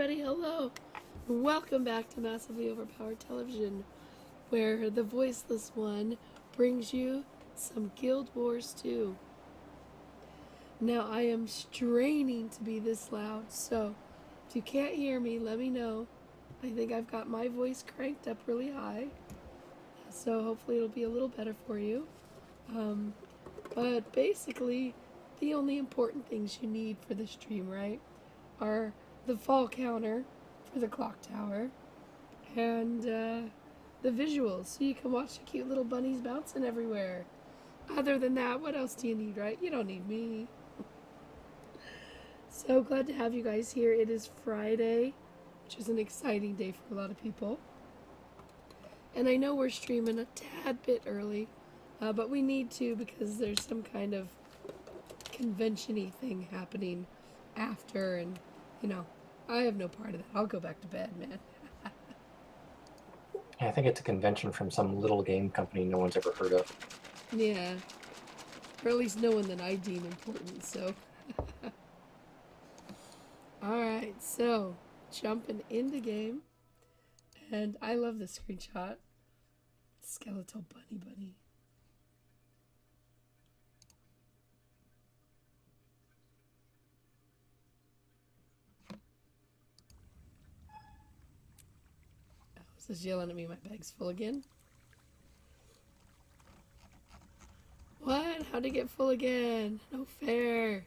everybody, hello! Welcome back to Massively Overpowered Television, where the voiceless one brings you some Guild Wars 2. Now, I am straining to be this loud, so if you can't hear me, let me know. I think I've got my voice cranked up really high, so hopefully it'll be a little better for you. But basically, the only important things you need for the stream, right, are the fall counter for the clock tower and the visuals, so you can watch the cute little bunnies bouncing everywhere. Other than that, what else do you need, right? You don't need me. So glad to have you guys here. It is Friday, which is an exciting day for a lot of people. And I know we're streaming a tad bit early, but we need to because there's some kind of convention-y thing happening after, and I have no part of that. I'll go back to bed, man. I think it's a convention from some little game company no one's ever heard of. Yeah, or at least no one that I deem important, so. Alright, so jumping into game, and I love this screenshot. Skeletal bunny. Is this yelling at me my bag's full again? What? How'd it get full again? No fair.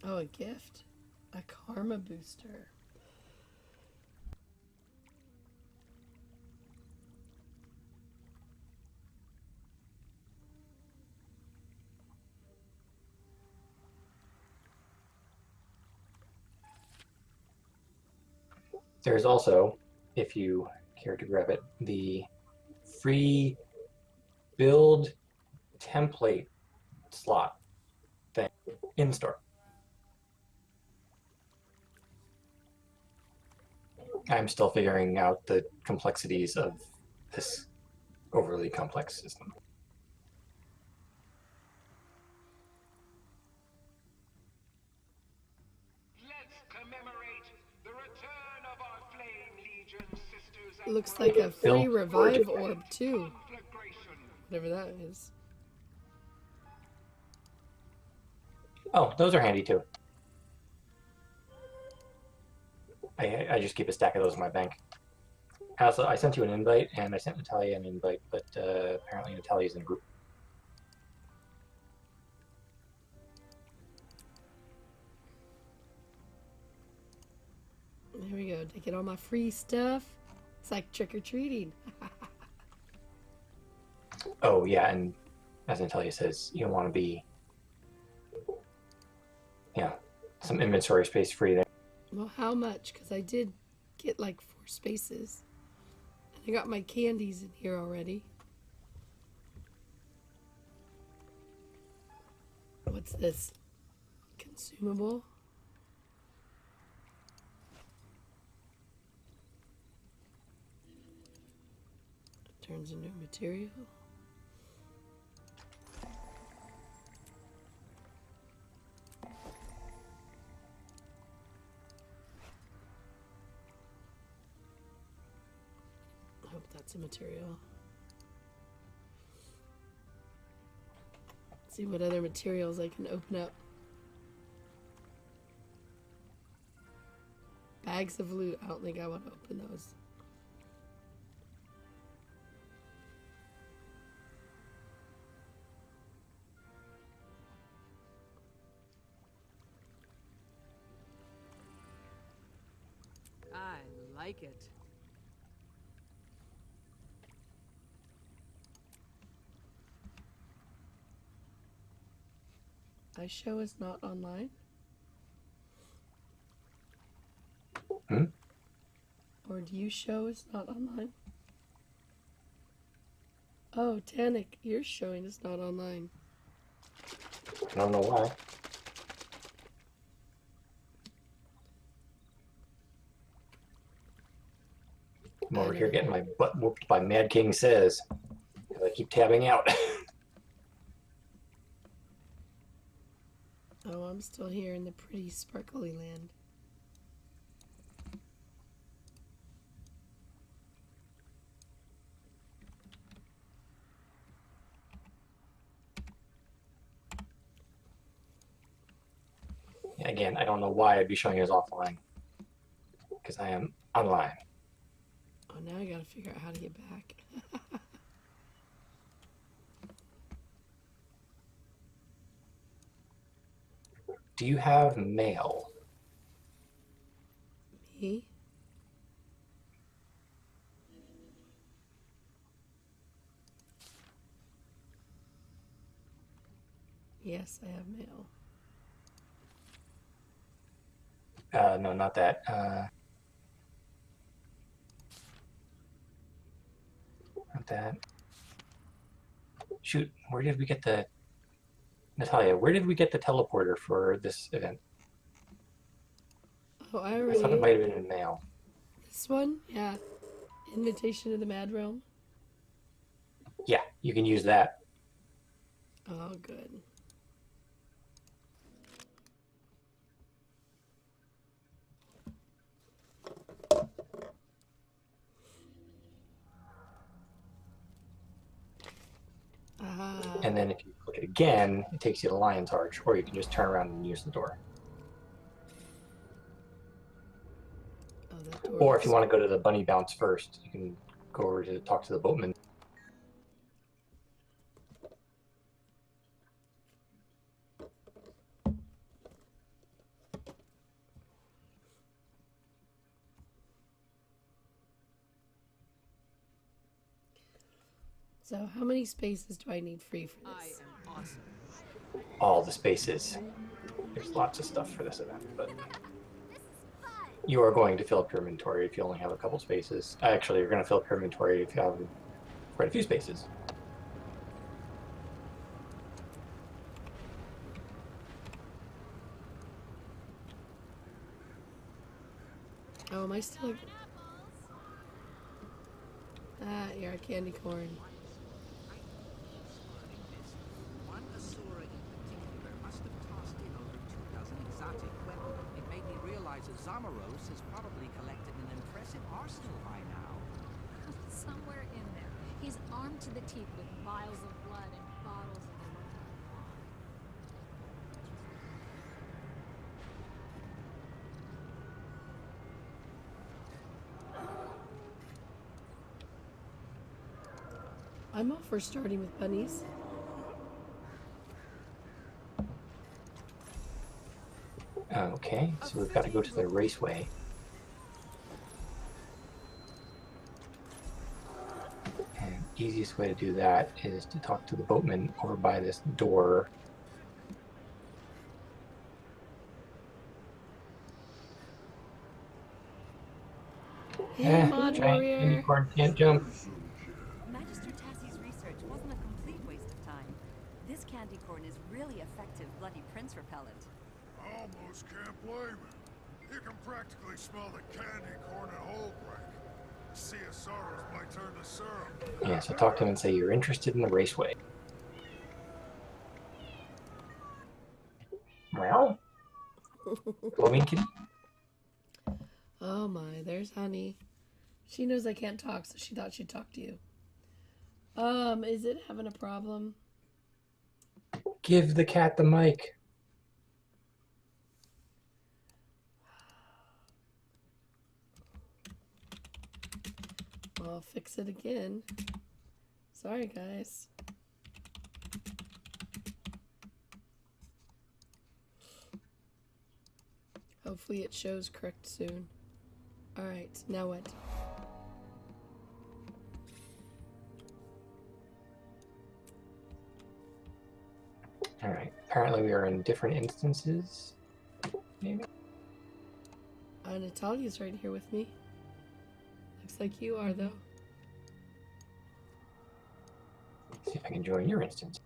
Oh, a gift. A karma booster. There's also, if you care to grab it, the free build template slot thing in store. I'm still figuring out the complexities of this overly complex system. Looks like a free revive orb too. Whatever that is. Oh, those are handy too. I just keep a stack of those in my bank. Also, I sent you an invite, and I sent Natalia an invite, but apparently Natalia's in a group. There we go. To get all my free stuff. It's like trick-or-treating. Oh, yeah, and as Natalia says, you don't want to be, some inventory space free there. Well, how much? Because I did get like 4 spaces. And I got my candies in here already. What's this? Consumable? It turns into material. I hope that's a material. Let's see what other materials I can open up. Bags of loot. I don't think I want to open those. I like it. iShow is not online? Hmm? Or do you show is not online? Oh, Tannic, your showing is not online. I don't know why. I'm over here getting my butt whooped by Mad King Says. Because I keep tabbing out. Oh, I'm still here in the pretty sparkly land. Again, I don't know why I'd be showing you as offline. Because I am online. Oh, now I gotta figure out how to get back. Do you have mail? Me? Yes, I have mail. No, not that. Not that. Shoot, where did we get the... Natalia, where did we get the teleporter for this event? Oh, I I already... thought it might have been in mail. This one? Yeah. Invitation to the Mad Realm. Yeah, you can use that. Oh, good. And then if you click it again, it takes you to Lion's Arch, or you can just turn around and use the door. Oh, that door Or if you looks- want to go to the bunny bounce first, you can go over to talk to the boatman. So, how many spaces do I need free for I this? am awesome. All the spaces. There's lots of stuff for this event, but you are going to fill up your inventory if you only have a couple spaces. Actually, you're going to fill up your inventory if you have quite a few spaces. Oh, am I still... Ah, you're a candy corn. One Asura in particular must have tossed in over 2,000 exotic weapons. It made me realize that Zamaros has probably collected an impressive arsenal by now. Somewhere in there, he's armed to the teeth with vials of blood and bottles of I'm all for starting with bunnies. Okay, so we've got to go to the raceway. And the easiest way to do that is to talk to the boatman over by this door. Hey, Mod giant Warrior. unicorn can't jump. Magister Tassie's research wasn't a complete waste of time. This candy corn is really effective bloody prince repellent. Almost can't blame him. You can practically smell the candy corn at Holbrook. The Sea of Sorrows might turn to syrup. Yeah, so talk to him and say you're interested in the raceway. Well, come in, kitty. Oh my, there's Honey. She knows I can't talk, so she thought she'd talk to you. Is it having a problem? Give the cat the mic. Well, I'll fix it again. Sorry, guys. Hopefully it shows correct soon. Alright, now what? Alright, apparently we are in different instances. Maybe? Natalia's right here with me. Looks like you are, though. See if I can join your instance.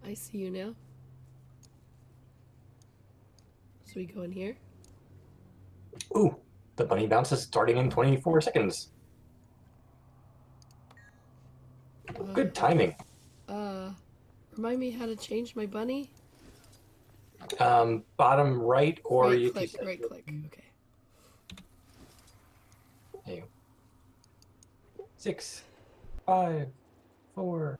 I see you now. So we go in here. Ooh, the bunny bounce is starting in 24 seconds. timing. Remind me how to change my bunny? Bottom right, or Right you click, can right click. Okay. There you go. 6, 5, 4.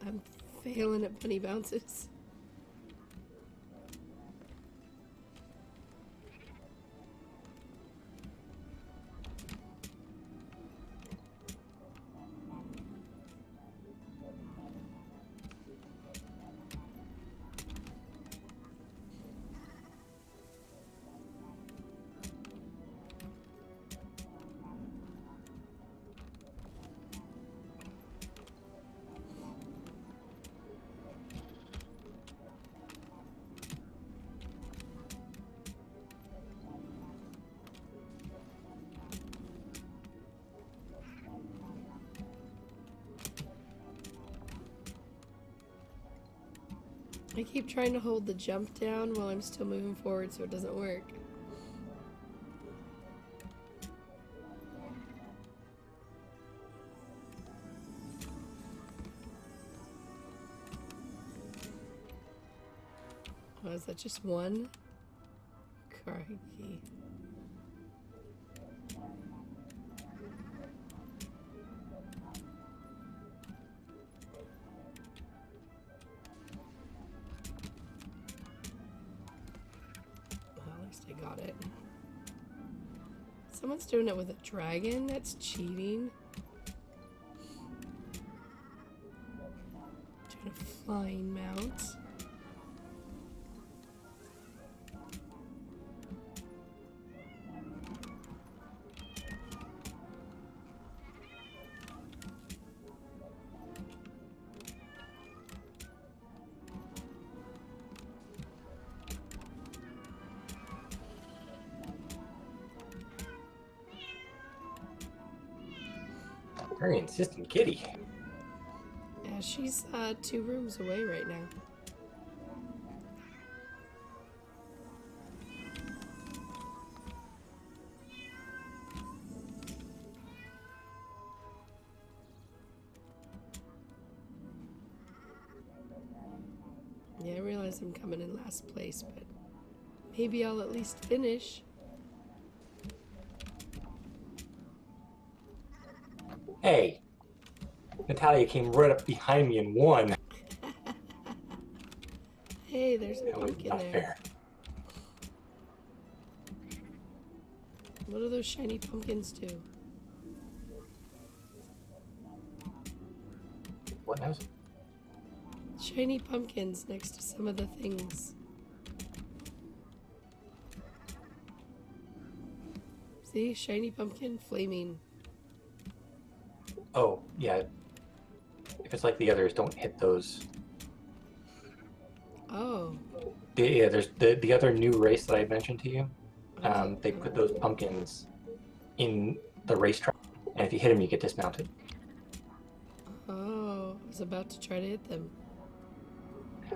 I'm failing at bunny bounces. I keep trying to hold the jump down while I'm still moving forward so it doesn't work. Oh, is that just one? Crikey. Well, at least I got it. Someone's doing it with a dragon? That's cheating. Doing a flying mount. Very insistent kitty. Yeah, she's 2 rooms away right now. Yeah, I realize I'm coming in last place, but maybe I'll at least finish. Hey, Natalia came right up behind me and won. Hey, there's a That was pumpkin not there. fair. What do those shiny pumpkins do? What now? Shiny pumpkins next to some of the things. See? Shiny pumpkin, flaming. Oh, yeah. If it's like the others, don't hit those. Oh. Yeah, there's the other new race that I mentioned to you. Okay. They put those pumpkins in the racetrack, and if you hit them, you get dismounted. Oh, I was about to try to hit them.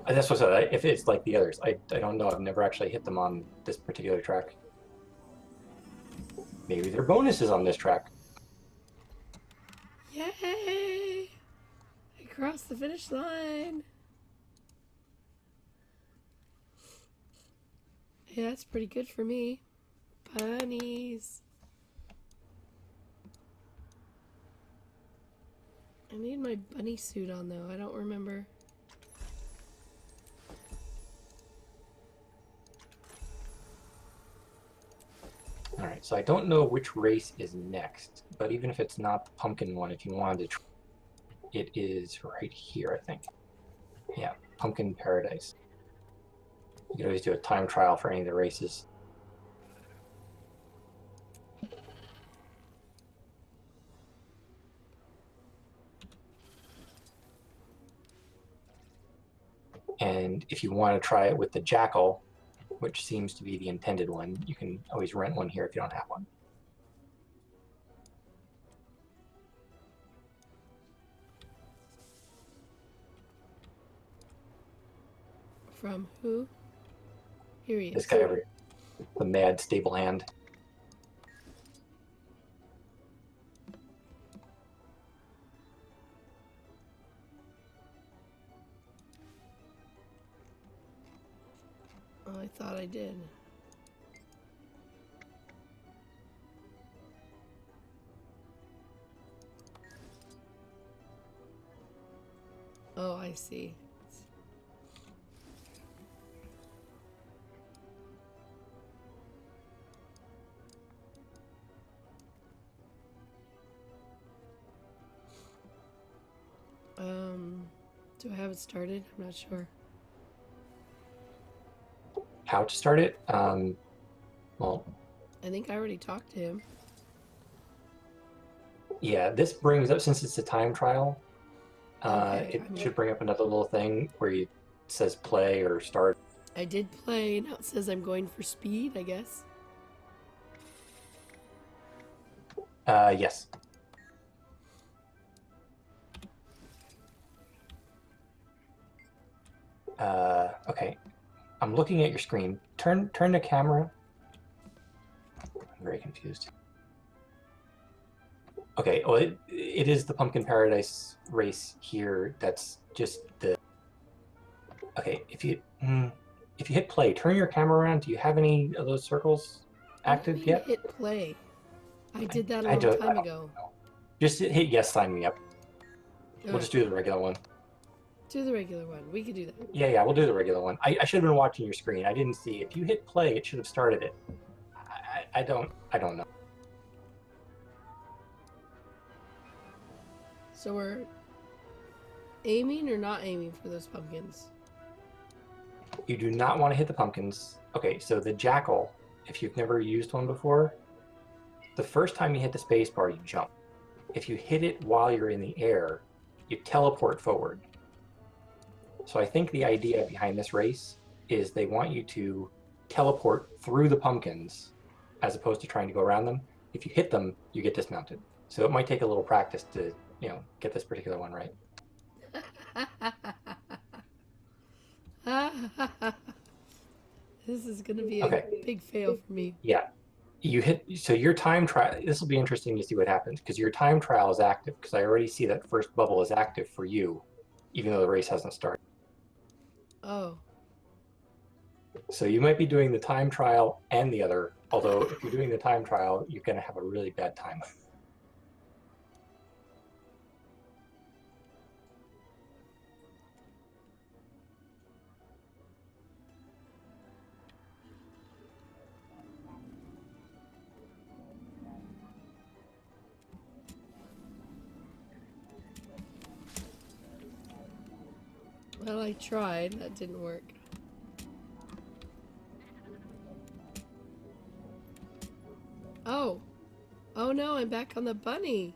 That's what I said. If it's like the others, I don't know. I've never actually hit them on this particular track. Maybe there are bonuses on this track. Yay! I crossed the finish line. Yeah, that's pretty good for me. Bunnies. I need my bunny suit on though. I don't remember. All right, so I don't know which race is next, but even if it's not the pumpkin one, if you wanted to try, it is right here, I think. Yeah, Pumpkin Paradise. You can always do a time trial for any of the races. And if you want to try it with the jackal, which seems to be the intended one, you can always rent one here if you don't have one. From who? Here he is. This guy over here, the mad stable hand. Oh, I thought I did. Oh, I see. Do I have it started? I'm not sure. How to start it? Well, I think I already talked to him. yeah, this brings up, since it's a time trial, Okay, it should bring up another little thing where it says play or start. I did play. Now it says I'm going for speed, I guess. Yes. Okay. I'm looking at your screen. Turn the camera. I'm very confused. Okay, well, it is the Pumpkin Paradise race here. That's just the... Okay, if you hit play, turn your camera around. Do you have any of those circles active What do you mean yet? hit play. I did that a I long don't time ago. know. Just hit yes, sign me up. We'll Alright, just do the regular one. do the regular one. We could do that. Yeah, we'll do the regular one. I should have been watching your screen. I didn't see. If you hit play, it should have started it. I don't know. So we're aiming or not aiming for those pumpkins? You do not want to hit the pumpkins. Okay, so the jackal, if you've never used one before, the first time you hit the space bar, you jump. If you hit it while you're in the air, you teleport forward. So I think the idea behind this race is they want you to teleport through the pumpkins as opposed to trying to go around them. If you hit them, you get dismounted. So it might take a little practice to, get this particular one right. This is going to be Okay. a big fail for me. Yeah. So your time trial, this will be interesting to see what happens because your time trial is active because I already see that first bubble is active for you, even though the race hasn't started. Oh. So you might be doing the time trial and the other, although if you're doing the time trial, you're going to have a really bad time. Well, I tried. That didn't work. Oh. Oh no, I'm back on the bunny.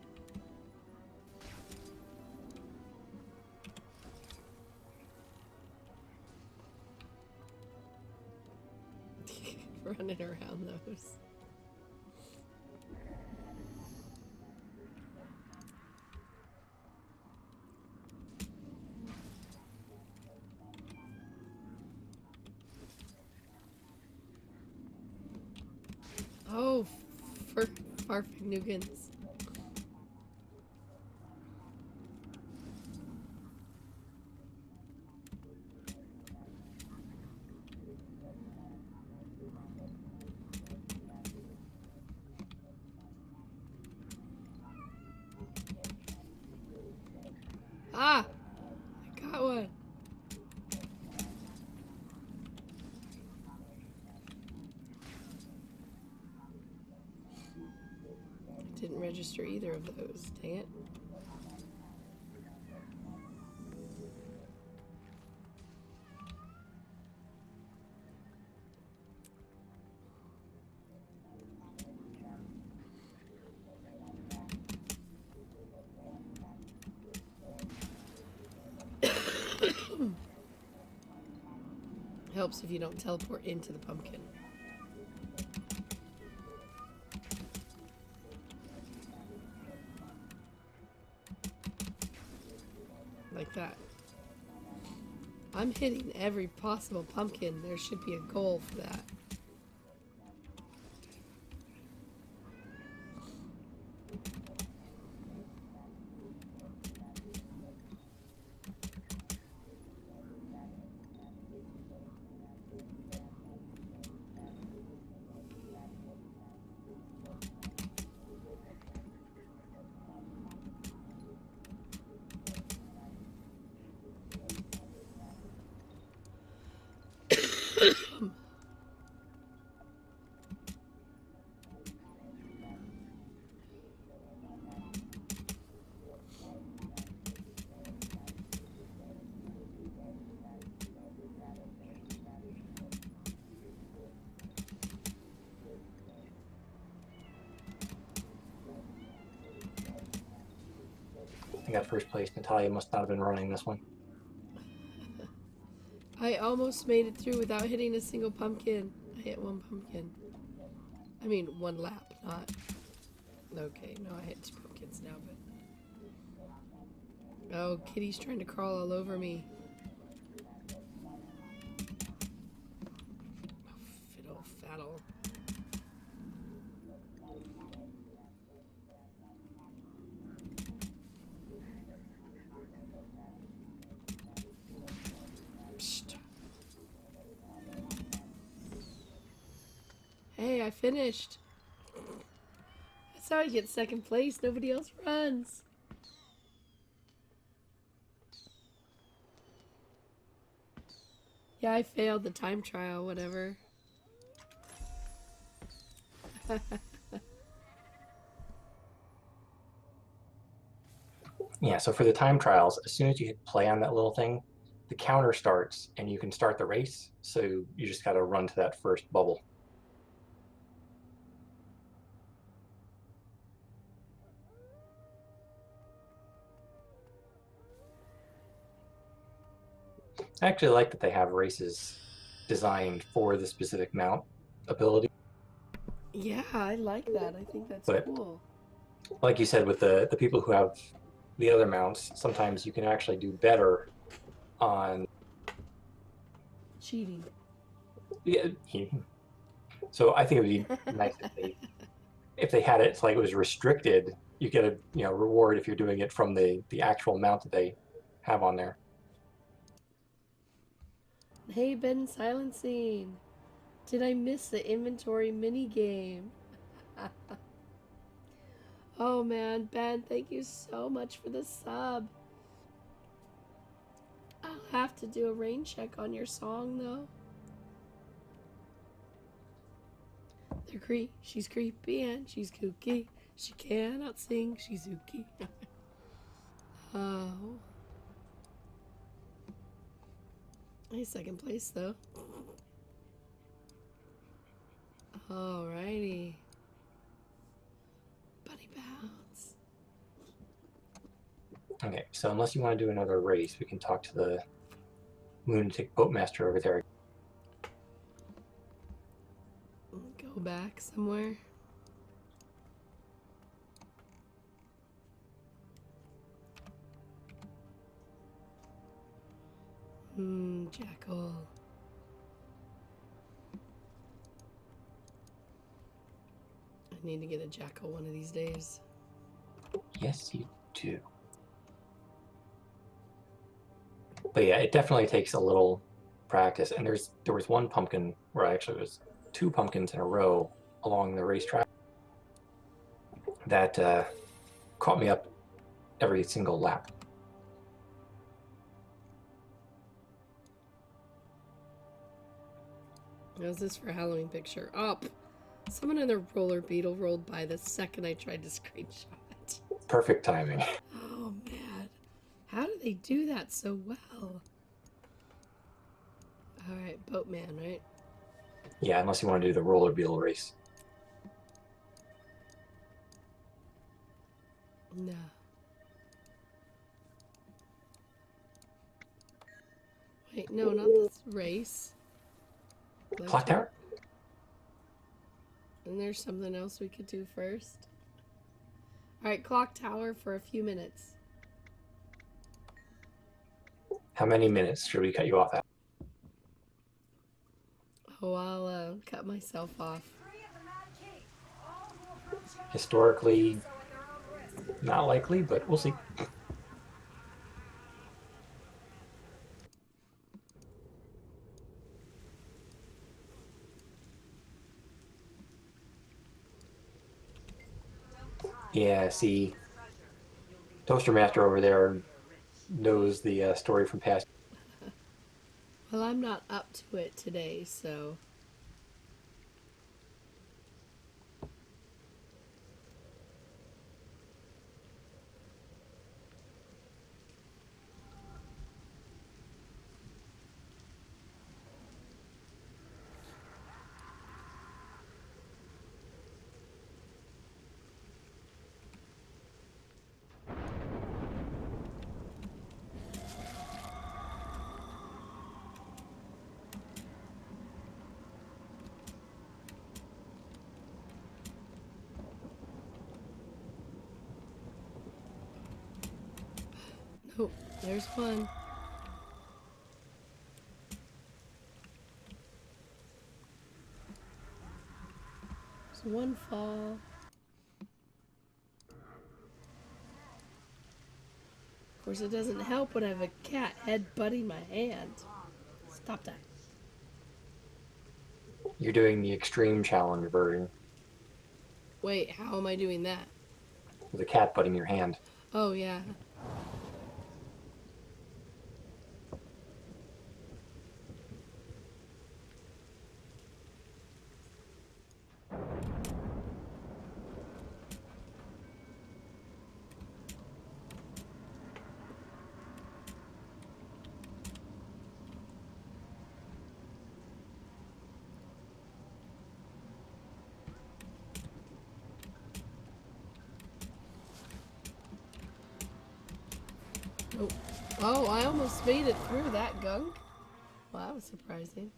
Running around those. Oh, for Farfignuggins. Ah! I got one. Didn't register either of those. Dang it. helps if you don't teleport into the pumpkin. Like that. I'm hitting every possible pumpkin. There should be a goal for that. I got first place. Natalia must not have been running this one. I almost made it through without hitting a single pumpkin. I hit one pumpkin. I mean, one lap, not... Okay, no, I hit 2 pumpkins now, but... Oh, Kitty's trying to crawl all over me. Oh, fiddle faddle. Psst. Hey, I finished. That's how I get second place. Nobody else runs. Yeah, I failed the time trial, whatever. Yeah, so for the time trials, as soon as you hit play on that little thing, the counter starts and you can start the race. So you just got to run to that first bubble. I actually like that they have races designed for the specific mount ability. Yeah, I like that. I think that's But cool. like you said, with the people who have the other mounts, sometimes you can actually do better on... Cheating. Yeah, so I think it would be nice if they had it, it's like it was restricted. You get a reward if you're doing it from the actual mount that they have on there. Hey, Ben Silencing. Did I miss the inventory mini game? Oh man, Ben, thank you so much for the sub. I'll have to do a rain check on your song though. She's creepy and she's kooky. She cannot sing, she's ooky. Oh. Hey, second place though. Alrighty. Bunny bounce. Okay, so unless you want to do another race, we can talk to the lunatic boatmaster over there. Go back somewhere. Jackal. I need to get a jackal one of these days. Yes, you do. But yeah, it definitely takes a little practice. And there was one pumpkin where I actually was 2 pumpkins in a row along the racetrack that caught me up every single lap. How's this for a Halloween picture? Up. Someone in their roller beetle rolled by the second I tried to screenshot it. Perfect timing. Oh man. How do they do that so well? Alright, boatman, right? Yeah, unless you want to do the roller beetle race. No. Wait, no, not this race. Clock tower? And there's something else we could do first. Alright, clock tower for a few minutes. How many minutes should we cut you off at? Oh, I'll cut myself off. Historically, not likely, but we'll see. Yeah, see, Toaster Master over there knows the story from past. Well, I'm not up to it today, so... Oh, there's one. There's one fall. Of course, it doesn't help when I have a cat head-butting my hand. Stop that. You're doing the extreme challenge version Wait, how am I doing that? with a cat butting your hand. Oh, yeah. Oh, oh, I almost made it through that gunk. Well, that was surprising.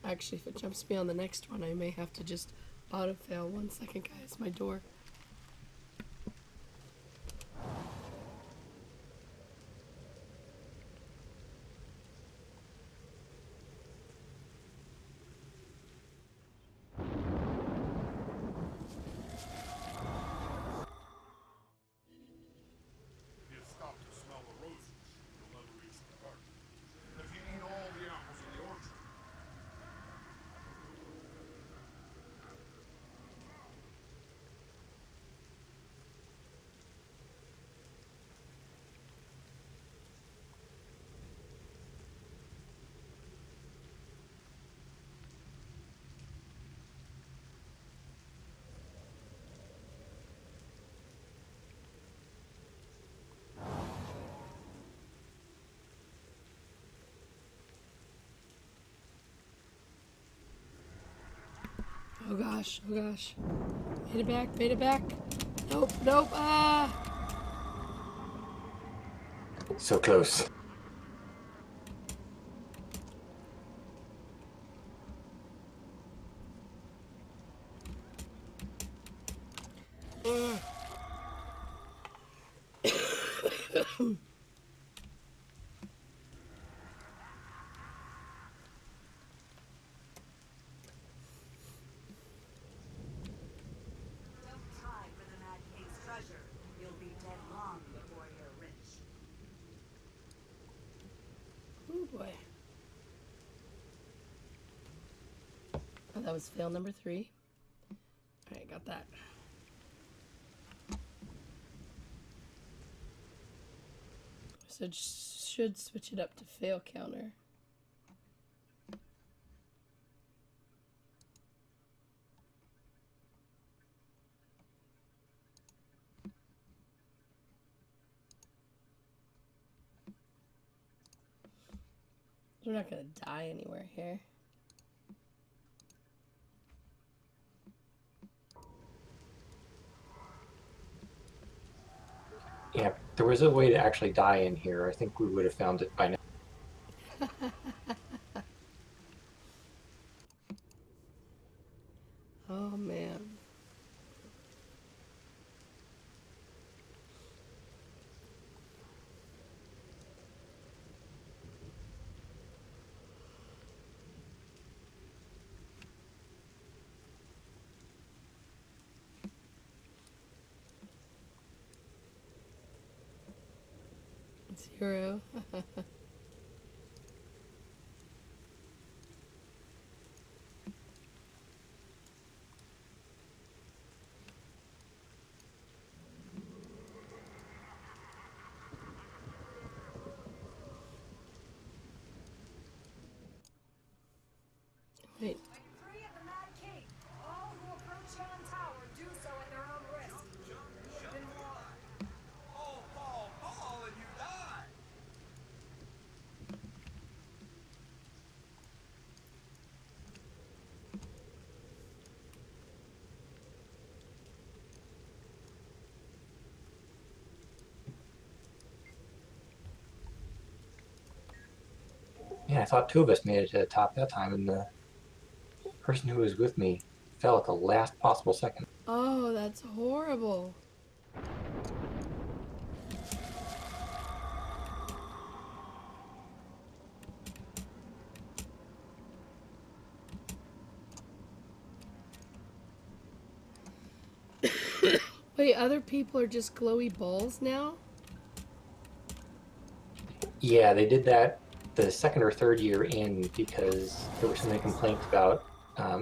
Actually, if it jumps me on the next one, I may have to just auto-fail. 1 second, guys. My door. If you stop to smell the roses, you'll never reach the garden. If you eat all the apples in the orchard, Oh gosh, oh gosh. Made it back, made it back. Nope, nope, ah! So close. Ugh. Don't try for the Mad Cave's treasure. You'll be dead long before you're rich. Oh boy. Oh, that was fail number 3. Alright, got that. So it should switch it up to fail counter. We're not gonna die anywhere here. Yeah, if there was a way to actually die in here, I think we would have found it by now. Oh man. Zero. Wait. Three of the Mad King. All who approach Yon Tower do so at their own risk. You have been warned. Fall, and you die! Yeah, I thought two of us made it to the top that time, and the person who was with me fell at the last possible second. Oh, that's horrible. Wait, other people are just glowy balls now? Yeah, they did that the second or third year in because there were so many complaints about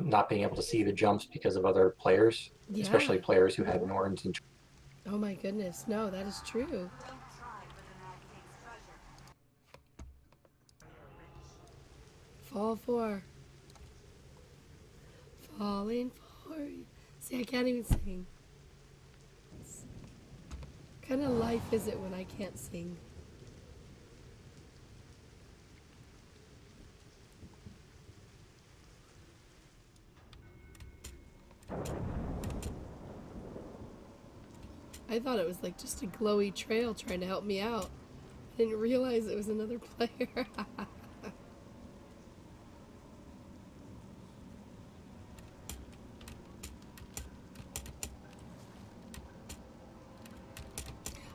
not being able to see the jumps because of other players, Yeah. especially players who had Norns and. Oh my goodness, no, that is true. Don't try for the Mad King's treasure. Fall for. Falling for. See, I can't even sing. What kind of life is it when I can't sing? I thought it was like just a glowy trail trying to help me out. I didn't realize it was another player.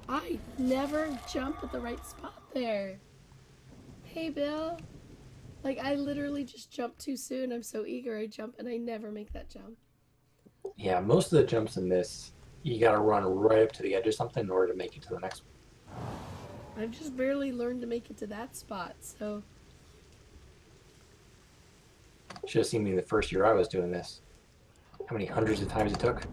I never jump at the right spot there. Hey, Bill. Like, I literally just jump too soon. I'm so eager, I jump, and I never make that jump. Yeah, most of the jumps in this, you gotta run right up to the edge of something in order to make it to the next one. I've just barely learned to make it to that spot, so. Should have seen me the first year I was doing this. How many hundreds of times it took?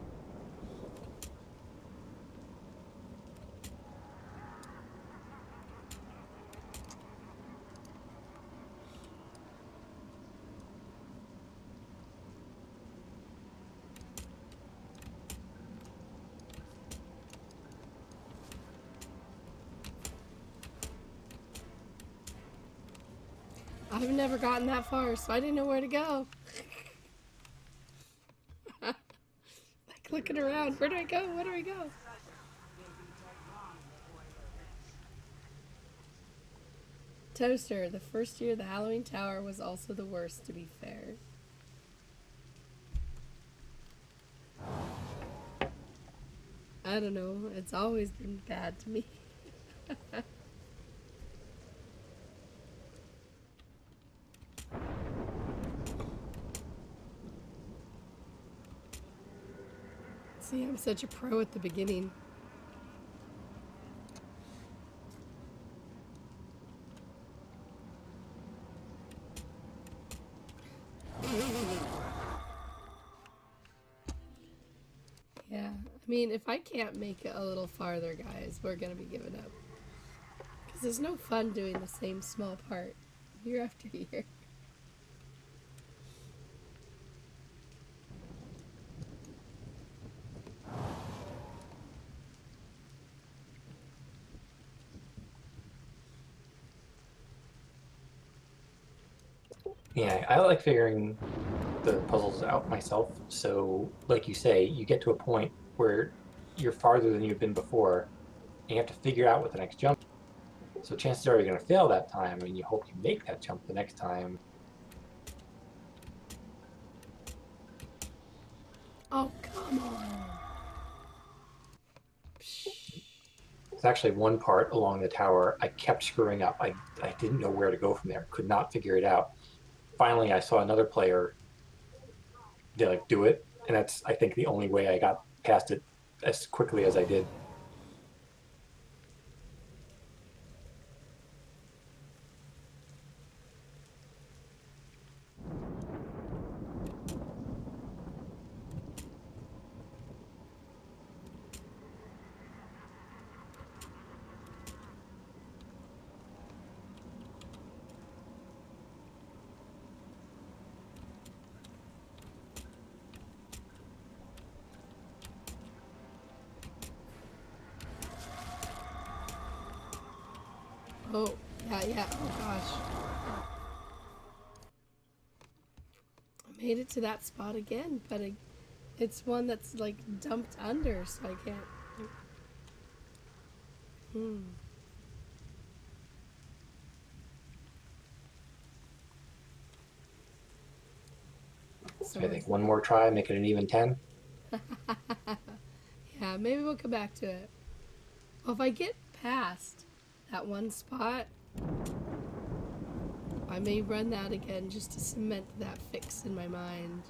I've never gotten that far, so I didn't know where to go. Like looking around, where do I go? Where do I go? Toaster, the first year the Halloween Tower was also the worst, to be fair. I don't know, it's always been bad to me. See, I'm such a pro at the beginning. Yeah, I mean, if I can't make it a little farther, guys, we're gonna be giving up. Because there's no fun doing the same small part year after year. Yeah, I like figuring the puzzles out myself. So, like you say, you get to a point where you're farther than you've been before, and you have to figure out what the next jump is. So chances are you're going to fail that time, and you hope you make that jump the next time. Oh, come on. It's actually one part along the tower I kept screwing up. I didn't know where to go from there, could not figure it out. Finally, I saw another player, they like do it, and that's, I think, the only way I got past it as quickly as I did. Oh, yeah. Oh, gosh. I made it to that spot again, but it's one that's, like, dumped under, so I can't... So I think one more try, make it an even 10. Yeah, maybe we'll come back to it. Well, if I get past that one spot, I may run that again just to cement that fix in my mind.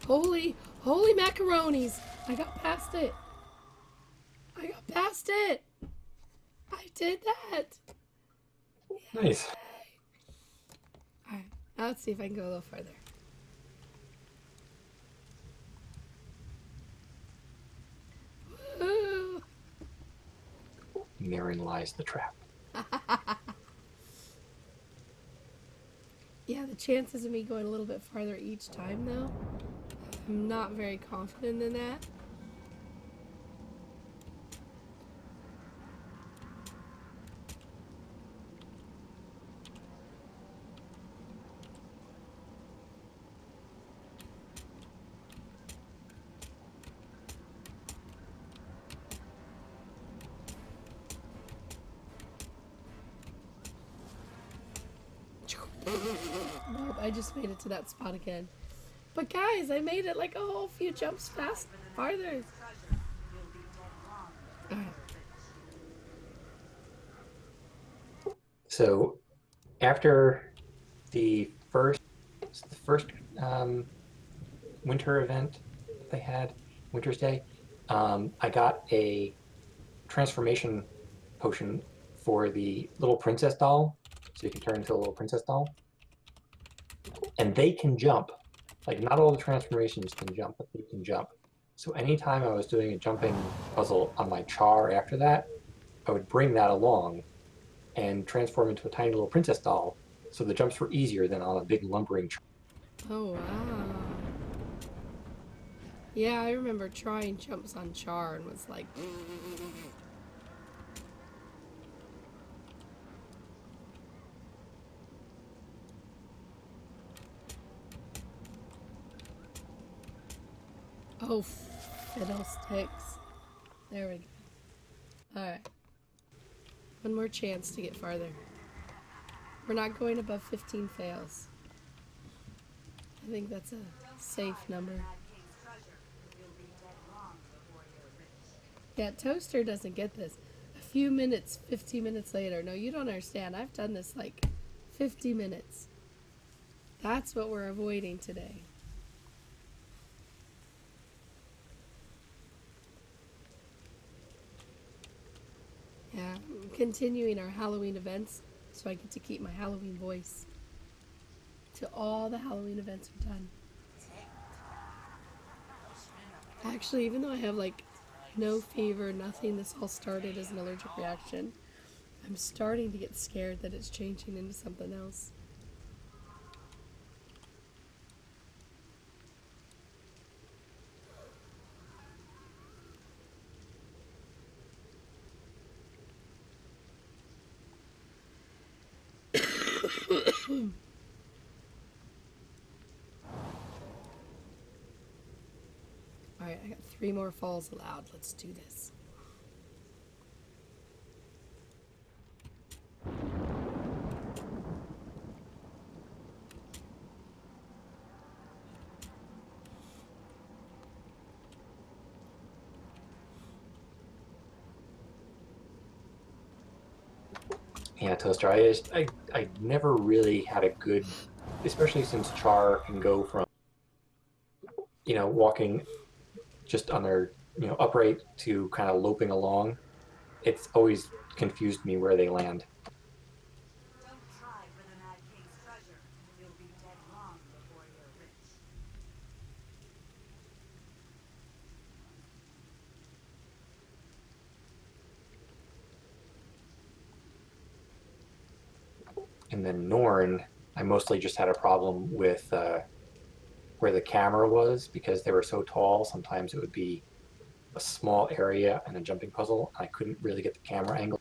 Holy macaronis! I got past it! I got past it! I did that! Nice. Alright, now let's see if I can go a little further. Woo! And therein lies the trap. Yeah, the chances of me going a little bit farther each time, though, I'm not very confident in that. Nope, I just made it to that spot again. But guys, I made it like a whole few jumps farther. Treasure, you'll be dead long before Alright. you're rich. So after the first winter event they had, Winter's Day, I got a transformation potion for the little princess doll, so you can turn into a little princess doll. And they can jump. Like, not all the transformations can jump, but they can jump. So anytime I was doing a jumping puzzle on my char after that, I would bring that along and transform into a tiny little princess doll, so the jumps were easier than on a big lumbering char. Oh, wow. Yeah, I remember trying jumps on Char and was like... Oh, fiddlesticks. There we go. Alright. One more chance to get farther. We're not going above 15 fails. I think that's a safe number. Mad King's treasure, you'll be dead long before you're rich. Yeah, Toaster doesn't get this. A few minutes, 15 minutes later. No, you don't understand. I've done this like 50 minutes. That's what we're avoiding today. Yeah, I'm continuing our Halloween events so I get to keep my Halloween voice to all the Halloween events we've done. Actually, even though I have like no fever, nothing, this all started as an allergic reaction, I'm starting to get scared that it's changing into something else. Alright, I got 3 more falls allowed. Let's do this. Yeah, Toaster. I never really had a good, especially since Char can go from walking just on their upright to kind of loping along. It's always confused me where they land. Don't try for the Mad King's treasure. You'll be dead long before you're rich. And then Norn, I mostly just had a problem with where the camera was because they were so tall. Sometimes it would be a small area and a jumping puzzle. I couldn't really get the camera angle.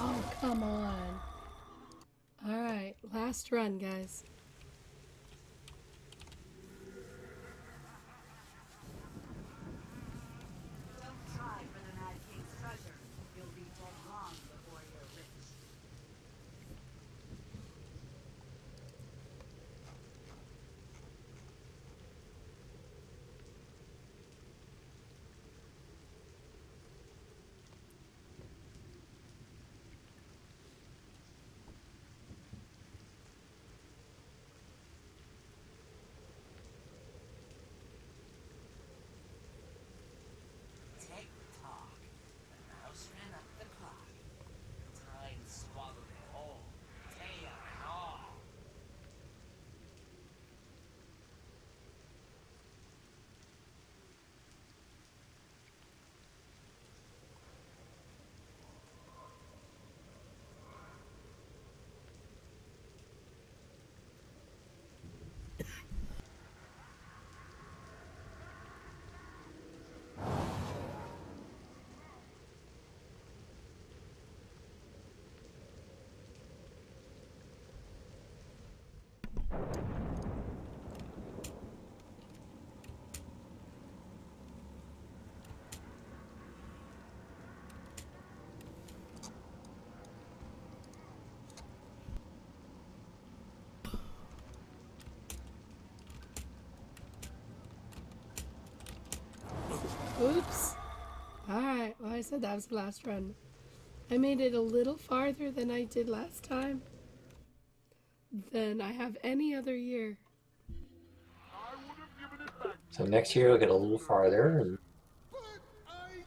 Oh, come on. Alright, last run, guys. Don't try for the Mad King's treasure. You'll be dead long before you're rich. Tick-tock. The mouse ran up the clock. Time swallowed it whole. Tail and all. Oops. Alright, well, I said that was the last run. I made it a little farther than I did last time than I have any other year. So next year we'll get a little farther. And But I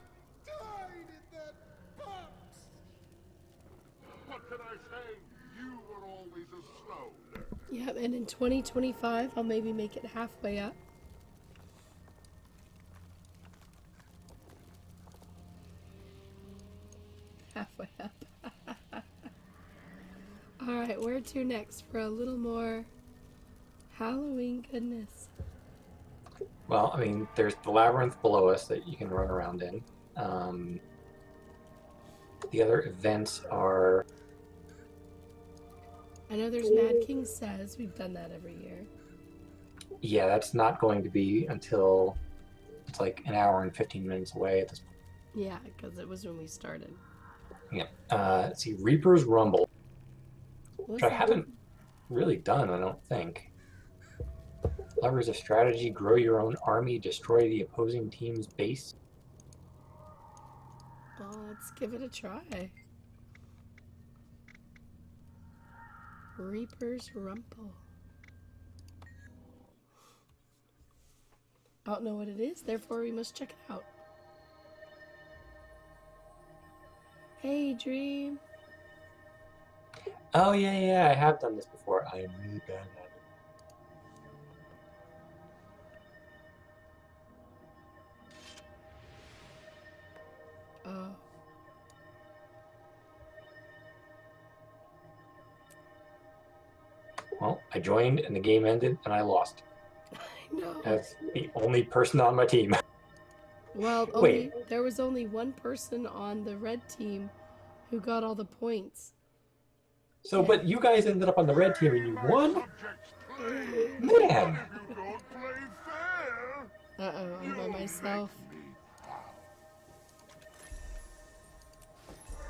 died in that box! What can I say? You were always a slow learner. Yeah, and in 2025, I'll maybe make it halfway up. Halfway up. Alright, where to next for a little more Halloween goodness? well, I mean, there's the labyrinth below us that you can run around in. The other events are I know there's Mad King Says. We've done that every year. yeah, that's not going to be until it's like an hour and 15 minutes away at this point. Yeah, because it was when we started. Yeah. Let's see, Reaper's Rumble, What's which I that? haven't really done, I don't think. Levers of strategy, grow your own army, destroy the opposing team's base. Well, let's give it a try. Reaper's Rumble. I don't know what it is, therefore we must check it out. Hey, Dream. Oh yeah, I have done this before. I am really bad at it. Oh. Well, I joined and the game ended and I lost. No. As the only person on my team. Well, Wait. there was only one person on the red team who got all the points. So, but you guys ended up on the red team and you won? Subjects, please. Man! If you don't play fair, Uh-oh, I'm by you'll myself. make me howl.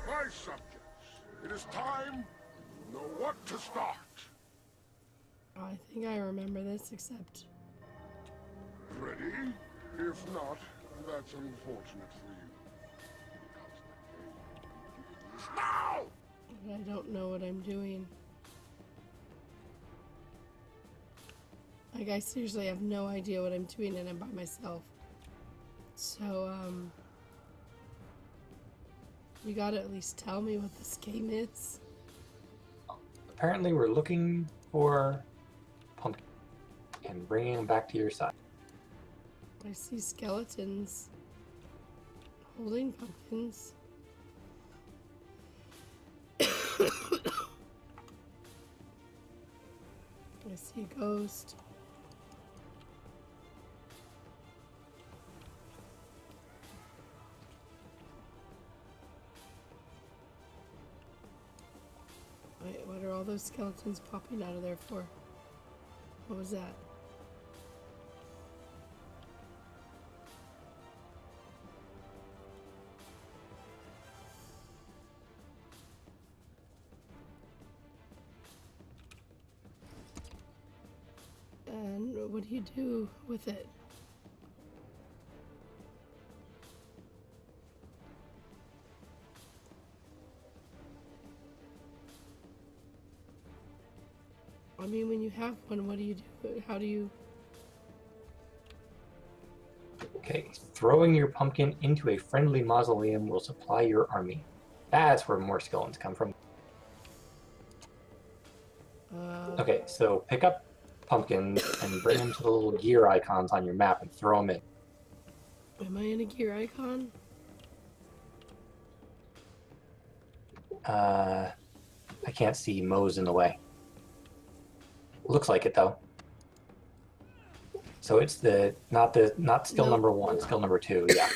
My subjects, it is time. You know what to start. Oh, I think I remember this, except... Ready? If not, that's unfortunate for you. Now! I don't know what I'm doing. Like, I seriously have no idea what I'm doing, and I'm by myself. So, you gotta at least tell me what this game is. Apparently we're looking for pumpkin and bringing them back to your side. I see skeletons holding pumpkins. I see a ghost. Wait, what are all those skeletons popping out of there for? What was that? And what do you do with it? I mean, when you have one, what do you do? How do you... Okay, throwing your pumpkin into a friendly mausoleum will supply your army. That's where more skeletons come from. Okay, so pick up pumpkins and bring them to the little gear icons on your map and throw them in. Am I in a gear icon? I can't see. Mo's in the way. Looks like it though. So it's not skill No. number 1, skill number 2, yeah.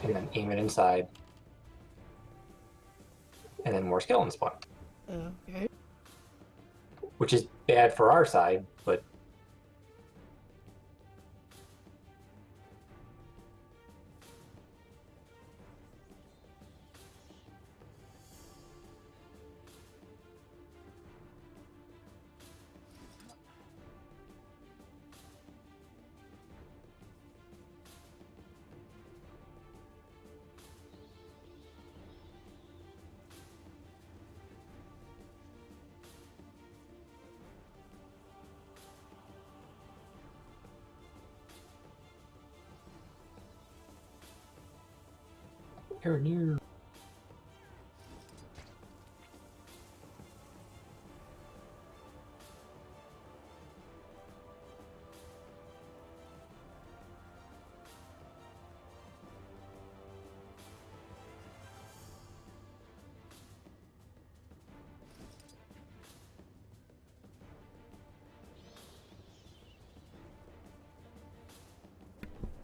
And then aim it inside. And then more skeletons spawn. Okay. Which is bad for our side, but you're near.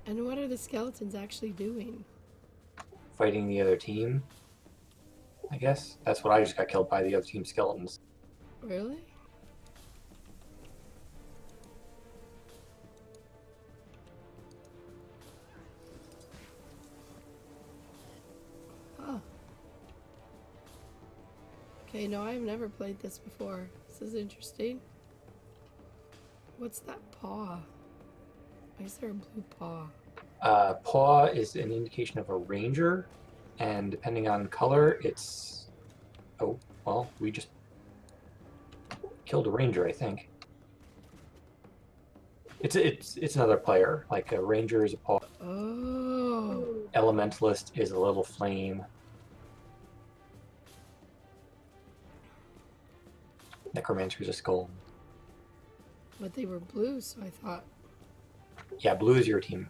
And what are the skeletons actually doing? Fighting the other team, I guess. That's what I just got killed by, the other team skeletons. Really? Oh. Okay, no, I've never played this before. This is interesting. What's that paw? Why is there a blue paw? Paw is an indication of a ranger, and depending on color, it's... Oh, well, we just killed a ranger, I think. It's another player. Like a ranger is a paw. Oh. Elementalist is a little flame. Necromancer's a skull. But they were blue, so I thought. Yeah, blue is your team.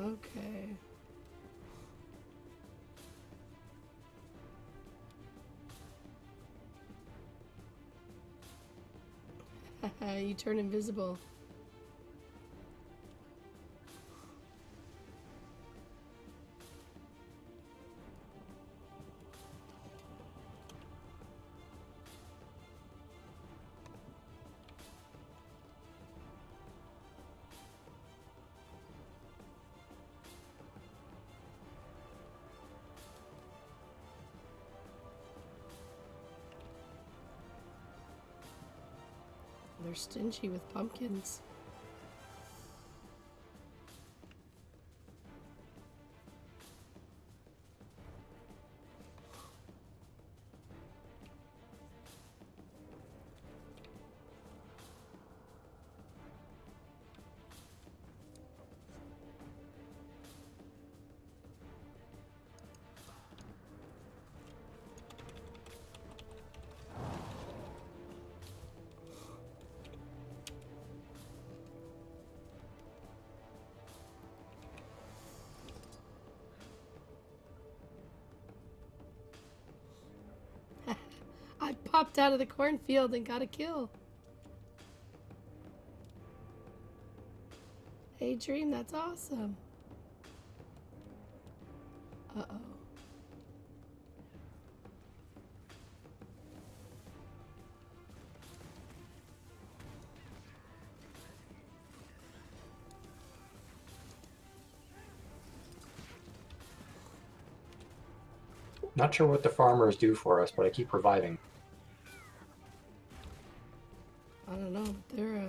Okay. You turn invisible. They're stingy with pumpkins. I popped out of the cornfield and got a kill. Hey, Dream, that's awesome. Uh-oh. Not sure what the farmers do for us, but I keep reviving. I don't know, but they're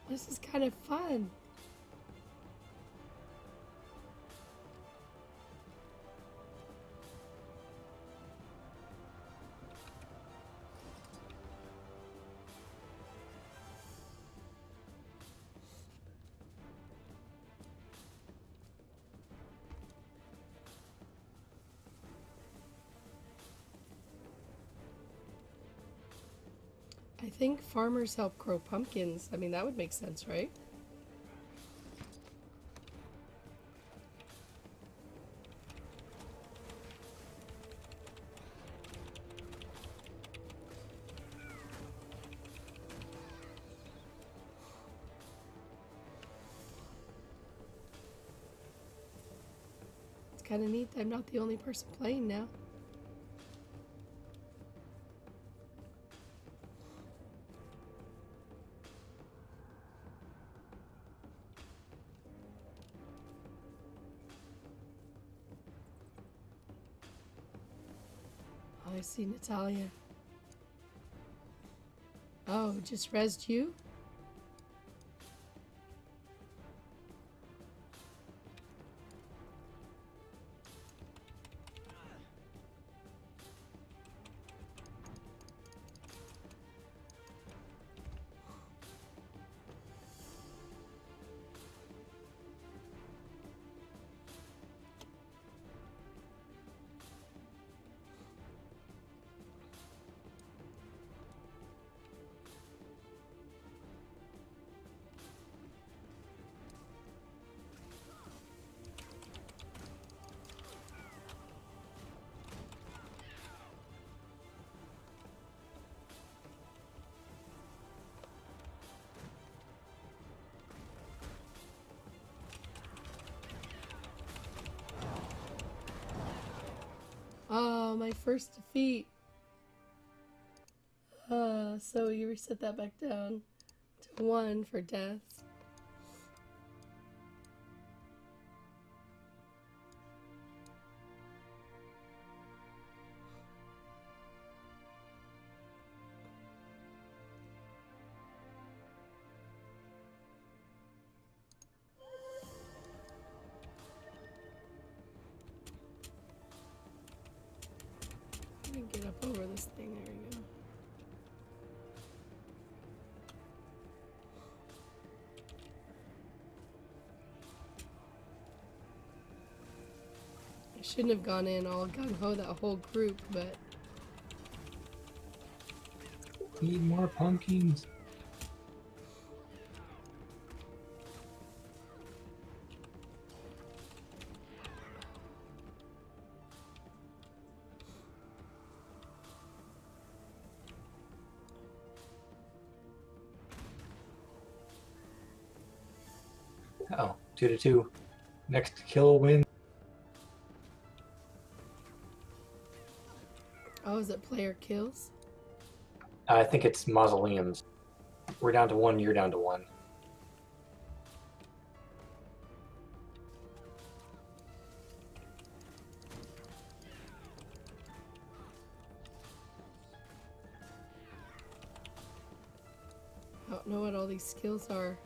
this is kind of fun. I think farmers help grow pumpkins. I mean, that would make sense, right? It's kind of neat that I'm not the only person playing now. Oh, I see Natalia. Oh, just rezzed you? Oh, my first defeat. So you reset that back down to 1 for death. can get up over this thing. There you go. I shouldn't have gone in all gung-ho, that whole group, but Need more pumpkins. Oh, 2-2. Next kill win. oh, is it player kills? I think it's mausoleums. We're down to 1, you're down to 1. I don't know what all these skills are.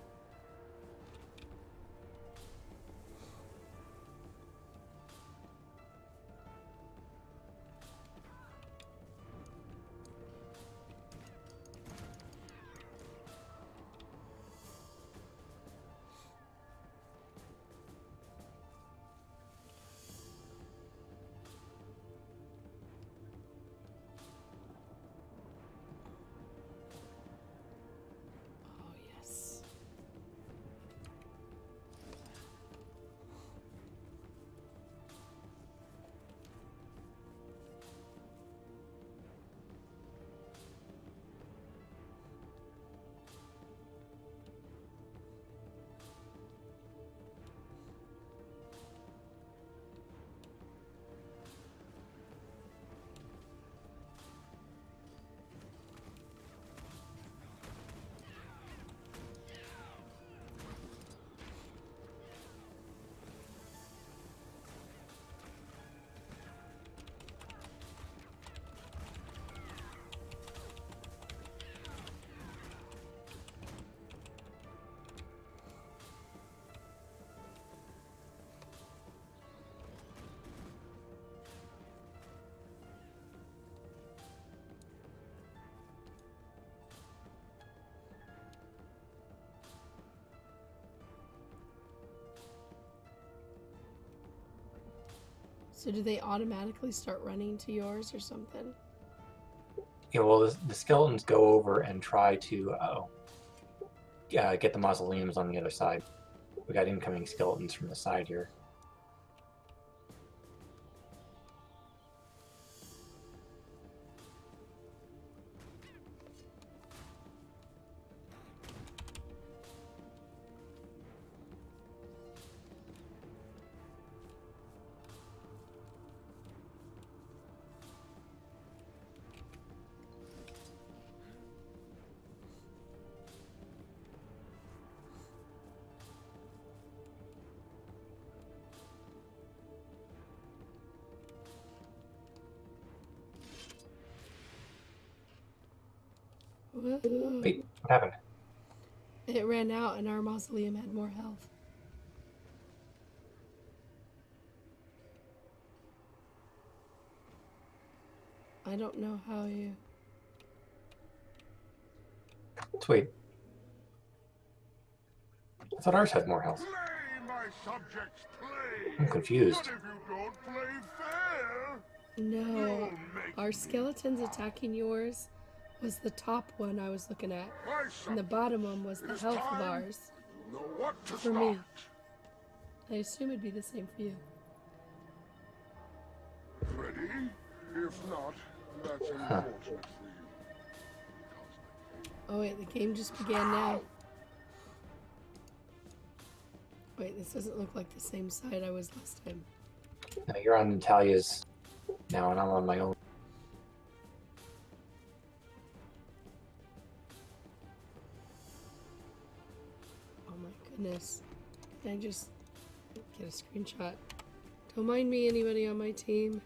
Oh, yes. So do they automatically start running to yours or something? Yeah, well, the skeletons go over and try to get the mausoleums on the other side. We got incoming skeletons from the side here. Whoa. Wait, what happened? It ran out and our mausoleum had more health. I don't know how you... Let's wait. I thought ours had more health. Play, my subjects, play! I'm confused. But if you don't play fair, No, you'll make our me skeletons attacking yours was the top one I was looking at. my And the subjects. bottom one was the It is health of time. ours. Know what to For start. me. I assume it'd be the same for you. Ready? If not, that's unfortunate for you. Oh wait, the game just began now. Wait, this doesn't look like the same side I was last time. No, you're on Natalia's now, and I'm on my own. Oh my goodness. Can I just get a screenshot? Don't mind me, anybody on my team.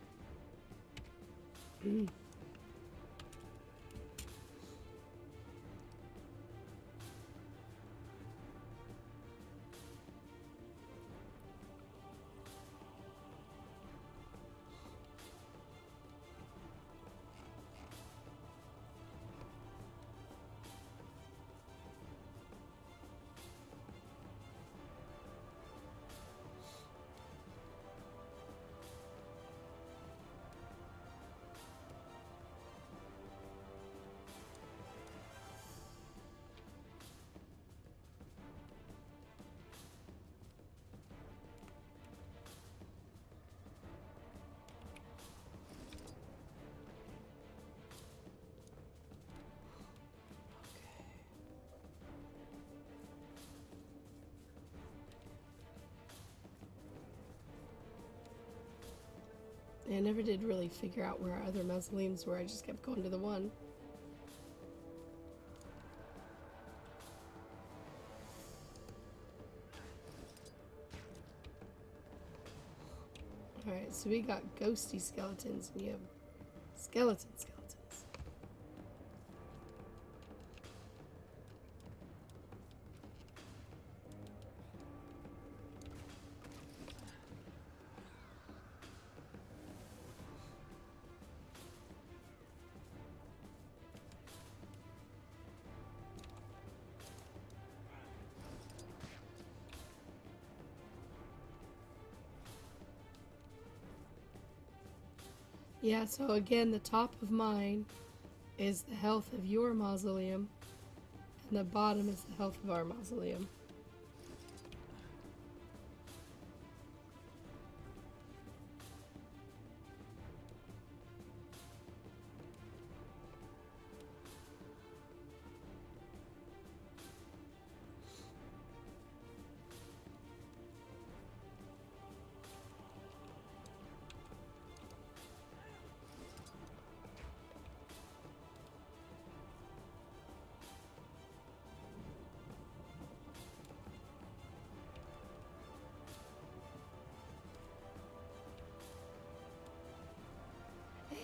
I never did really figure out where other mausoleums were. I just kept going to the one. Alright, so we got ghosty skeletons and you have skeletons. Yeah, so again, the top of mine is the health of your mausoleum, and the bottom is the health of our mausoleum.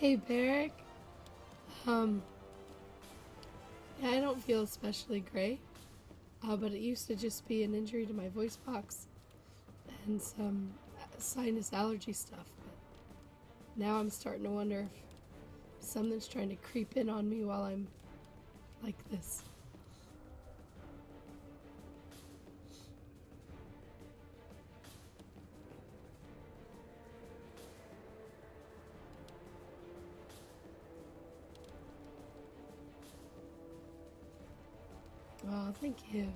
Hey, Barrick. Yeah, I don't feel especially great, but it used to just be an injury to my voice box and some sinus allergy stuff. But now I'm starting to wonder if something's trying to creep in on me while I'm like this. Oh, thank you.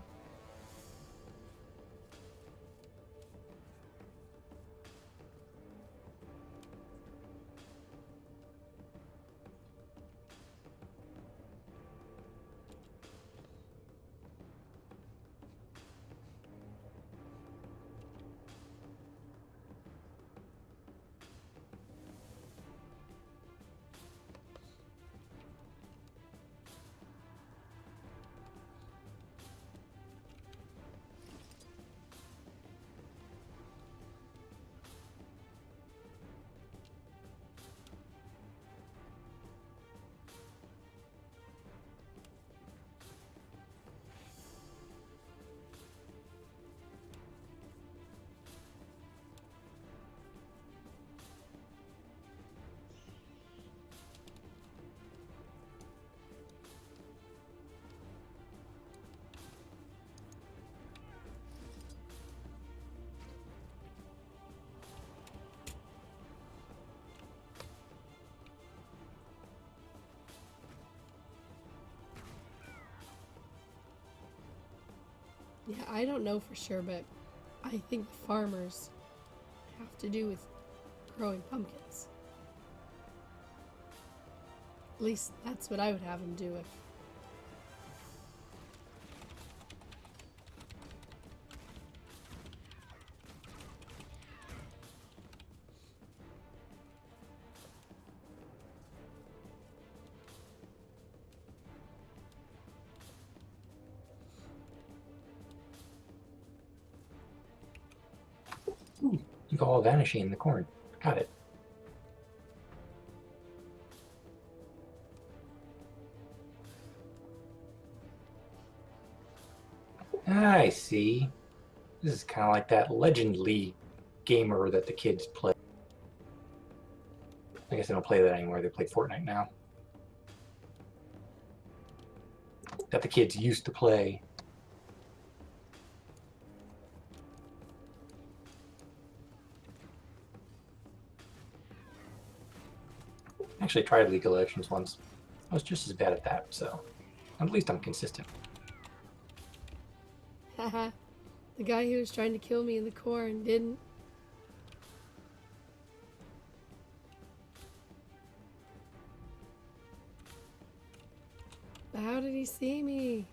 Yeah, I don't know for sure, but I think the farmers have to do with growing pumpkins. At least that's what I would have them do if. Ooh, you got all vanishing in the corn. Got it. I see. This is kind of like that Legend League gamer that the kids play. I guess they don't play that anymore. They play Fortnite now. That the kids used to play. I actually tried League of Legends once. I was just as bad at that, so at least I'm consistent. Haha. The guy who was trying to kill me in the corn didn't. How did he see me?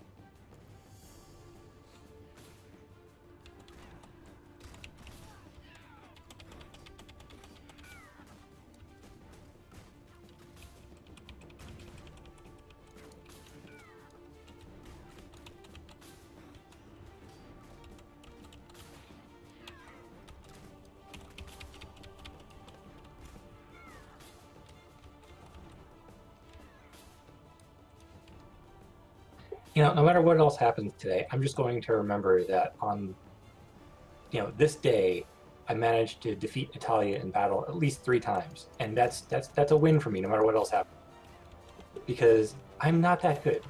no matter what else happens today, I'm just going to remember that on, this day, I managed to defeat Natalia in battle at least 3 times, and that's a win for me, no matter what else happens, because I'm not that good.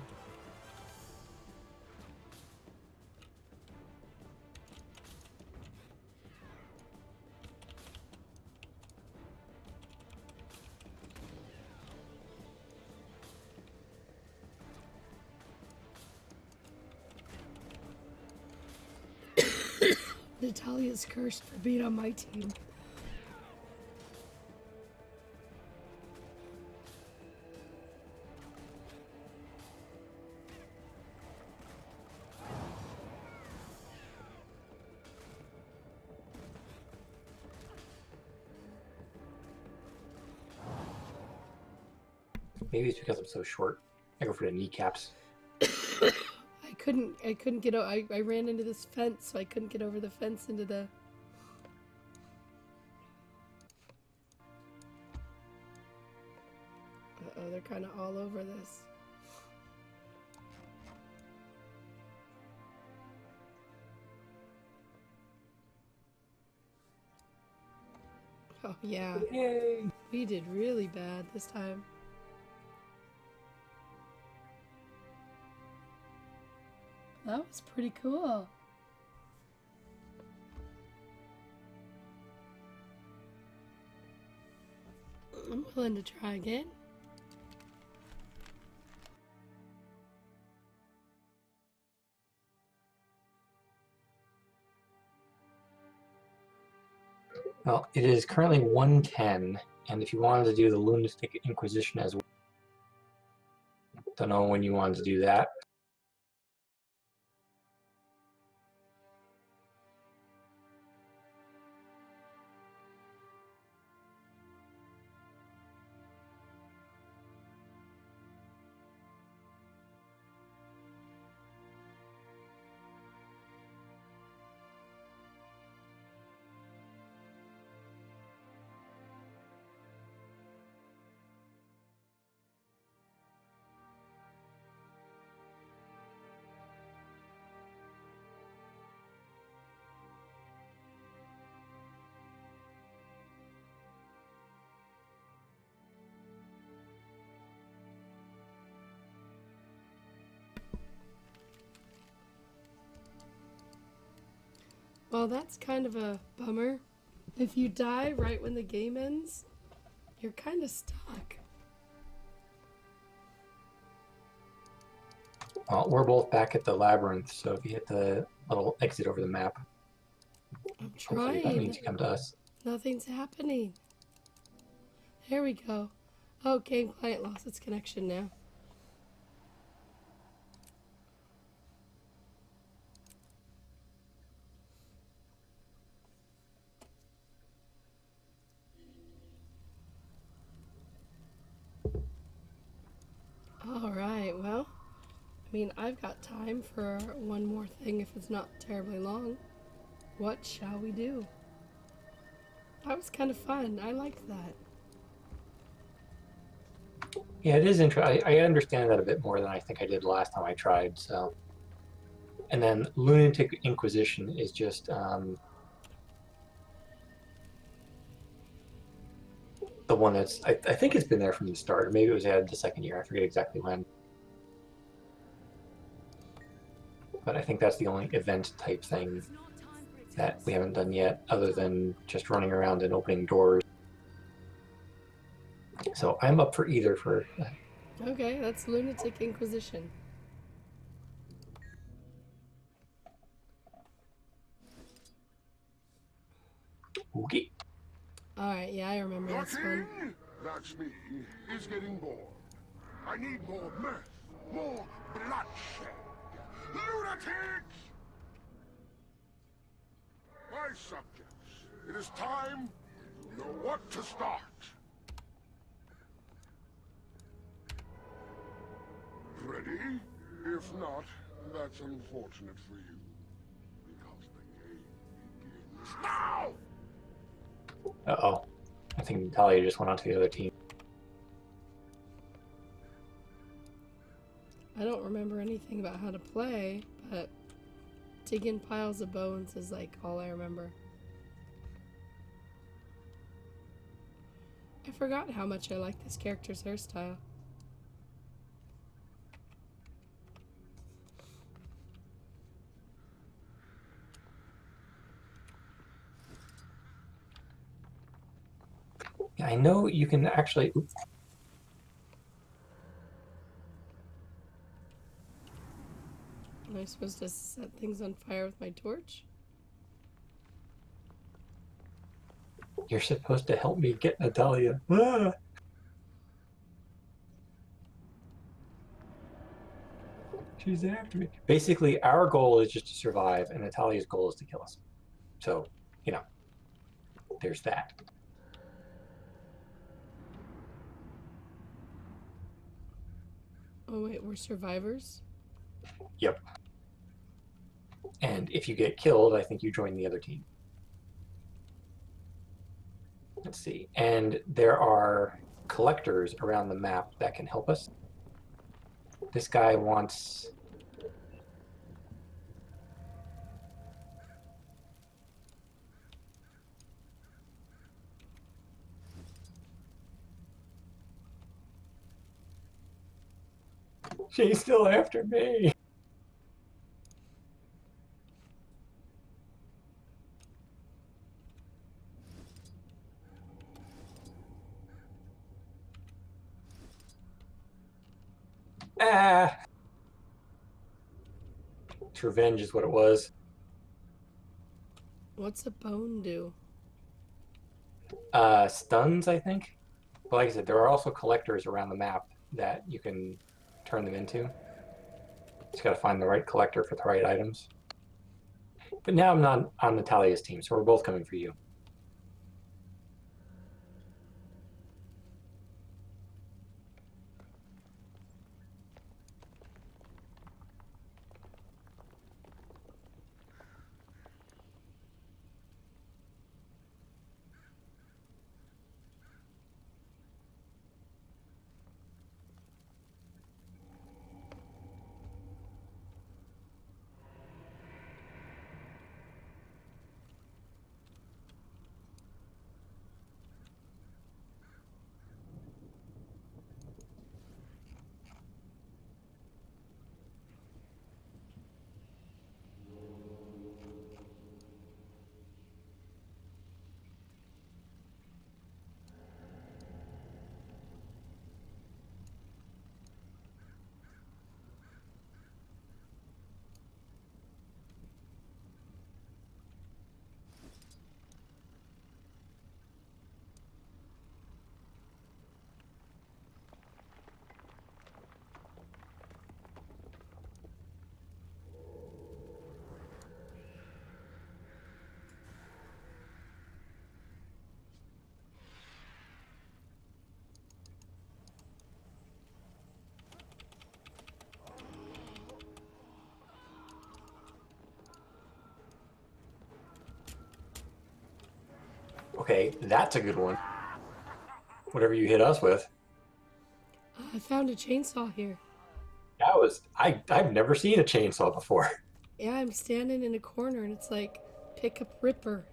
Natalia's cursed for being on my team. Maybe it's because I'm so short. I go for the kneecaps. I couldn't get over. I ran into this fence, so I couldn't get over the fence into the. Uh-oh, they're kind of all over this. Oh, yeah. Yay! We did really bad this time. That was pretty cool. I'm willing to try again. Well, it is currently 1:10, and if you wanted to do the Lunatic Inquisition as well, don't know when you wanted to do that. Well, that's kind of a bummer. If you die right when the game ends, you're kind of stuck. Well, we're both back at the labyrinth, so if you hit the little exit over the map, I'm hopefully that trying. means you come to us. Nothing's happening. There we go. Oh, game client lost its connection now. Alright, well, I mean, I've got time for one more thing if it's not terribly long. What shall we do? That was kind of fun. I liked that. Yeah, it is interesting. I understand that a bit more than I think I did last time I tried, so. And then Lunatic Inquisition is just the one that's, I think it's been there from the start, or maybe it was added the second year, I forget exactly when. But I think that's the only event type thing that we haven't done yet, other than just running around and opening doors. So I'm up for either for... Okay, that's Lunatic Inquisition. Okay. Alright, yeah, I remember The this one. king, that's me, is getting bored. I need more mirth, more bloodshed. Lunatics! My subjects, it is time you know what to start. Ready? If not, that's unfortunate for you. Because the game begins now! Uh-oh. I think Natalia just went on to the other team. I don't remember anything about how to play, but digging piles of bones is like all I remember. I forgot how much I like this character's hairstyle. I know you can actually. Oops. Am I supposed to set things on fire with my torch? You're supposed to help me get Natalia. Ah! She's after me. Basically, our goal is just to survive, and Natalia's goal is to kill us. So, there's that. Oh wait, we're survivors? Yep. And if you get killed, I think you join the other team. Let's see. And there are collectors around the map that can help us. This guy wants... She's still after me. Ah! It's revenge is what it was. What's a bone do? Stuns, I think. But like I said, there are also collectors around the map that you can turn them into. Just gotta find the right collector for the right items. But now I'm not on Natalia's team, so we're both coming for you. Okay, that's a good one. Whatever you hit us with. I found a chainsaw here. I've never seen a chainsaw before. Yeah, I'm standing in a corner and it's like, pick up Ripper.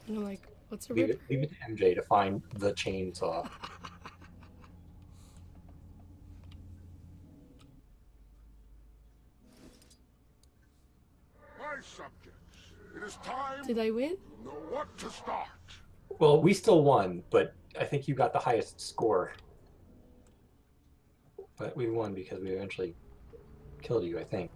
And I'm like, what's a Ripper? Leave it to MJ to find the chainsaw. My subjects, it is time Did I win? to know what to start. Well, we still won, but I think you got the highest score. But we won because we eventually killed you, I think.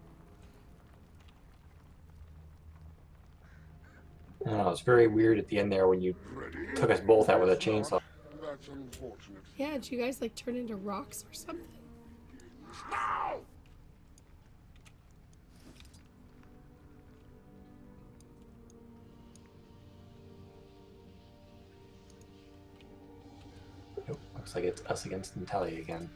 I don't know, it's very weird at the end there when you Ready? took us both out with a chainsaw. That's unfortunate. Yeah, did you guys like turn into rocks or something? Now! Nope, looks like it's us against Natalia again.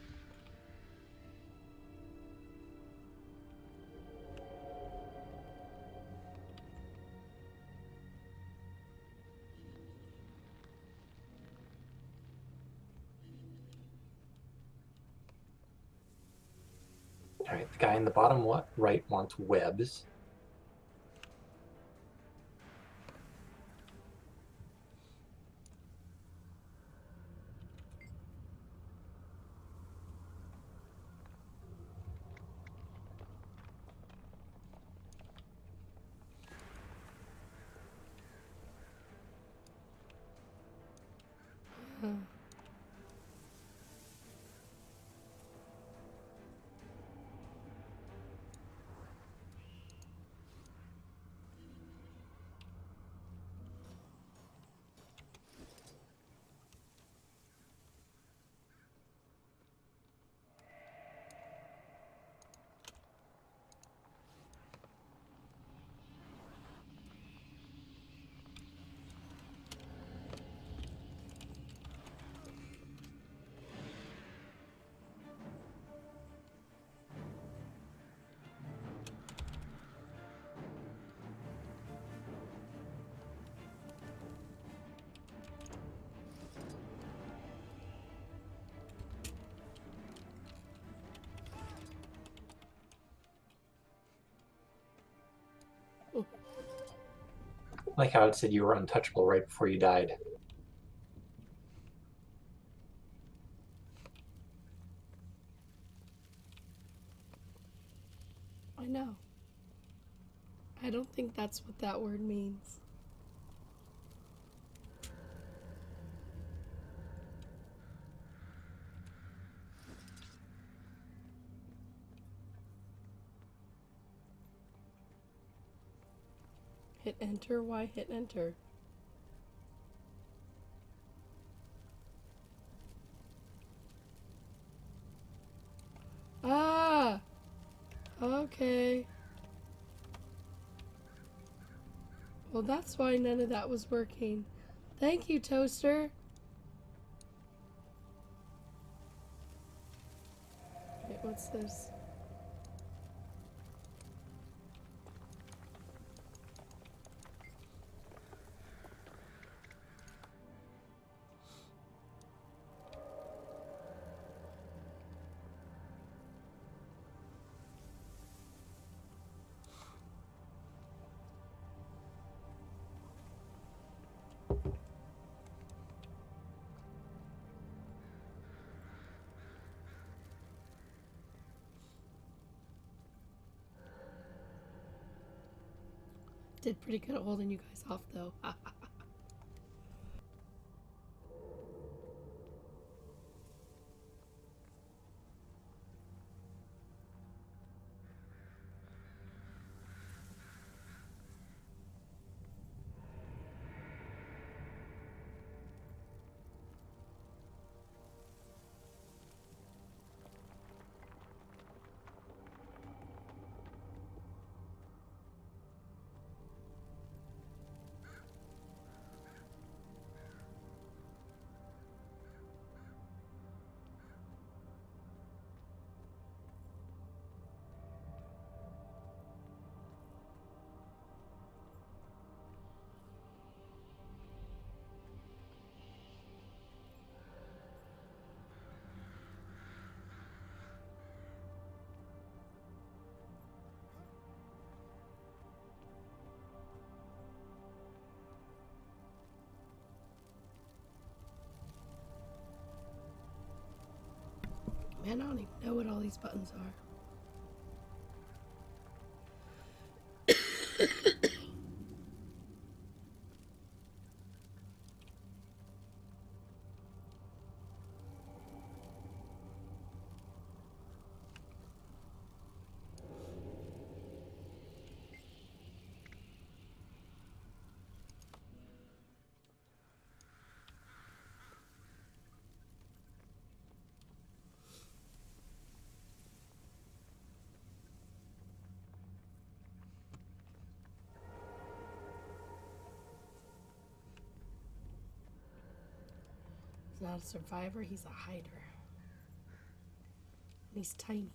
All right, the guy in the bottom right wants webs. Like how it said you were untouchable right before you died. I know. I don't think that's what that word means. Hit enter? Why hit enter? Ah! Okay. Well, that's why none of that was working. Thank you, Toaster. Wait, what's this? Did pretty good at holding you guys off, though. Man, I don't even know what all these buttons are. He's not a survivor, he's a hider. And he's tiny.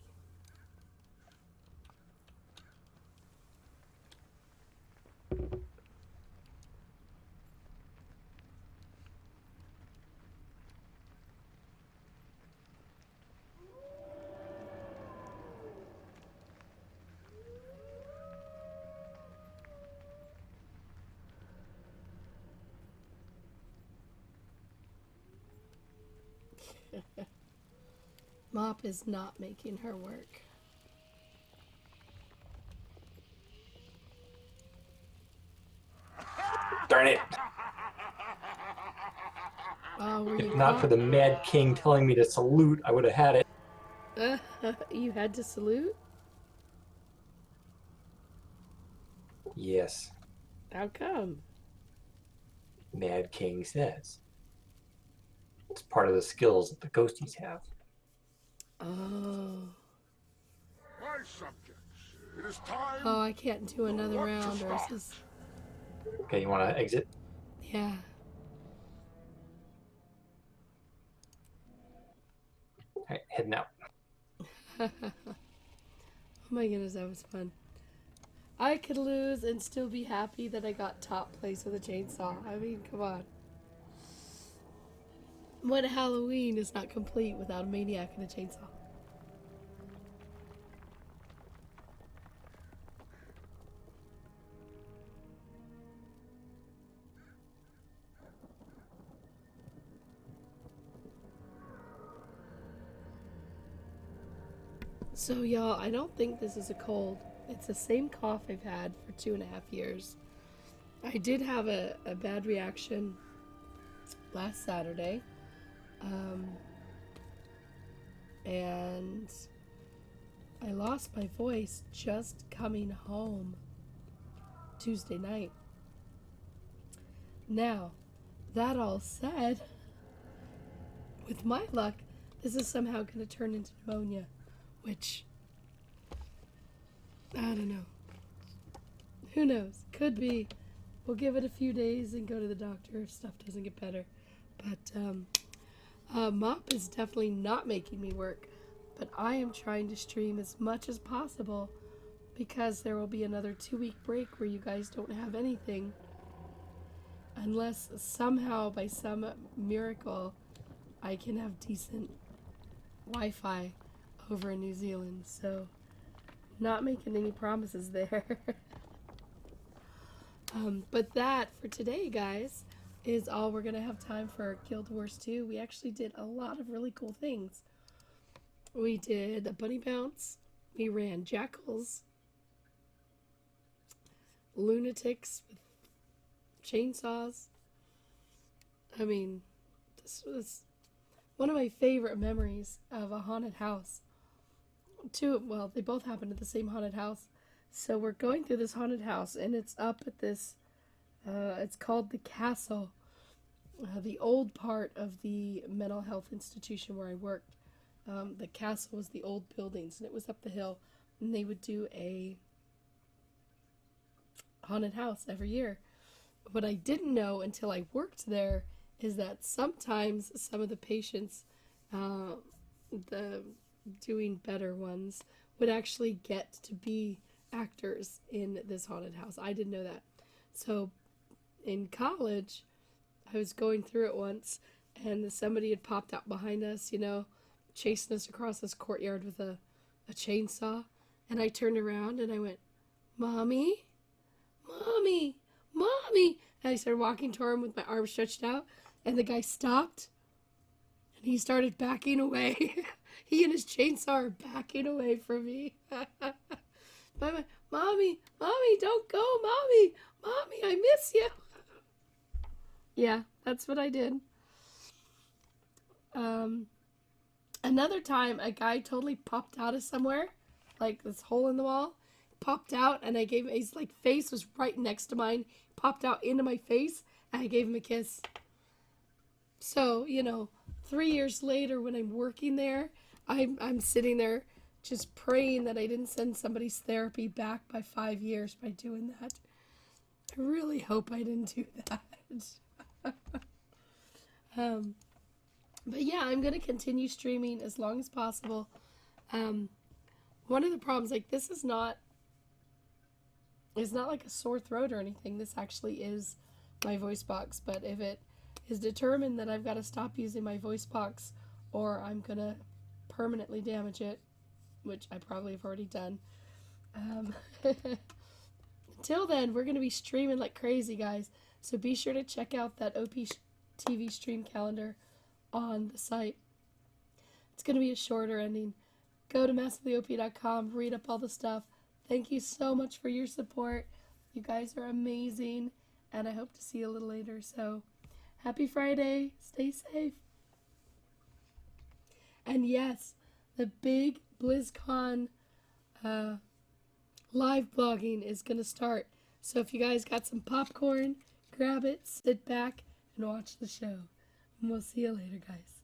Mop is not making her work. Darn it! Oh, were you If not for the Mad King telling me to salute, I would have had it. You had to salute? Yes, How come? Mad King says. It's part of the skills that the ghosties have. Oh. My subjects, it is time. Oh, I can't do another What to round, or is start? this... Okay, you want to exit? Yeah. All right, heading out. Oh my goodness, that was fun. I could lose and still be happy that I got top place with a chainsaw. I mean, come on. What Halloween is not complete without a maniac and a chainsaw? So, y'all, I don't think this is a cold. It's the same cough I've had for 2.5 years. I did have a bad reaction last Saturday. And I lost my voice just coming home Tuesday night. Now, that all said, with my luck, this is somehow going to turn into pneumonia, which, I don't know. Who knows? Could be. We'll give it a few days and go to the doctor if stuff doesn't get better. But Mop is definitely not making me work. But I am trying to stream as much as possible because there will be another 2-week break where you guys don't have anything. Unless somehow, by some miracle, I can have decent Wi-Fi over in New Zealand. So, not making any promises there. But that, for today, guys, is all we're going to have time for Guild Wars 2. We actually did a lot of really cool things. We did a bunny bounce. We ran jackals. Lunatics with chainsaws. I mean, this was one of my favorite memories of a haunted house. Well, they both happened at the same haunted house. So we're going through this haunted house, and it's up at this, it's called the Castle, the old part of the mental health institution where I worked. The castle was the old buildings, and it was up the hill, and they would do a haunted house every year. What I didn't know until I worked there is that sometimes some of the patients, the doing better ones, would actually get to be actors in this haunted house. I didn't know that. So in college, I was going through it once, and somebody had popped out behind us, chasing us across this courtyard with a chainsaw. And I turned around and I went, "Mommy, Mommy, Mommy." And I started walking toward him with my arms stretched out, and the guy stopped and he started backing away. He and his chainsaw are backing away from me. Mommy, Mommy, don't go, Mommy, Mommy, I miss you. Yeah, that's what I did. Another time, a guy totally popped out of somewhere, like this hole in the wall, popped out, and I gave him, his face was right next to mine, popped out into my face, and I gave him a kiss. So, 3 years later, when I'm working there, I'm sitting there just praying that I didn't send somebody's therapy back by 5 years by doing that. I really hope I didn't do that. But yeah, I'm going to continue streaming as long as possible. One of the problems, this is not like a sore throat or anything. This actually is my voice box. But if it is determined that I've got to stop using my voice box, or I'm going to permanently damage it, which I probably have already done. Until then, we're going to be streaming like crazy, guys. So be sure to check out that OP TV stream calendar on the site. It's going to be a shorter ending. Go to massivelyop.com, read up all the stuff. Thank you so much for your support. You guys are amazing, and I hope to see you a little later. So, happy Friday. Stay safe. And yes, the big BlizzCon live blogging is going to start. So if you guys got some popcorn, grab it, sit back, and watch the show. And we'll see you later, guys.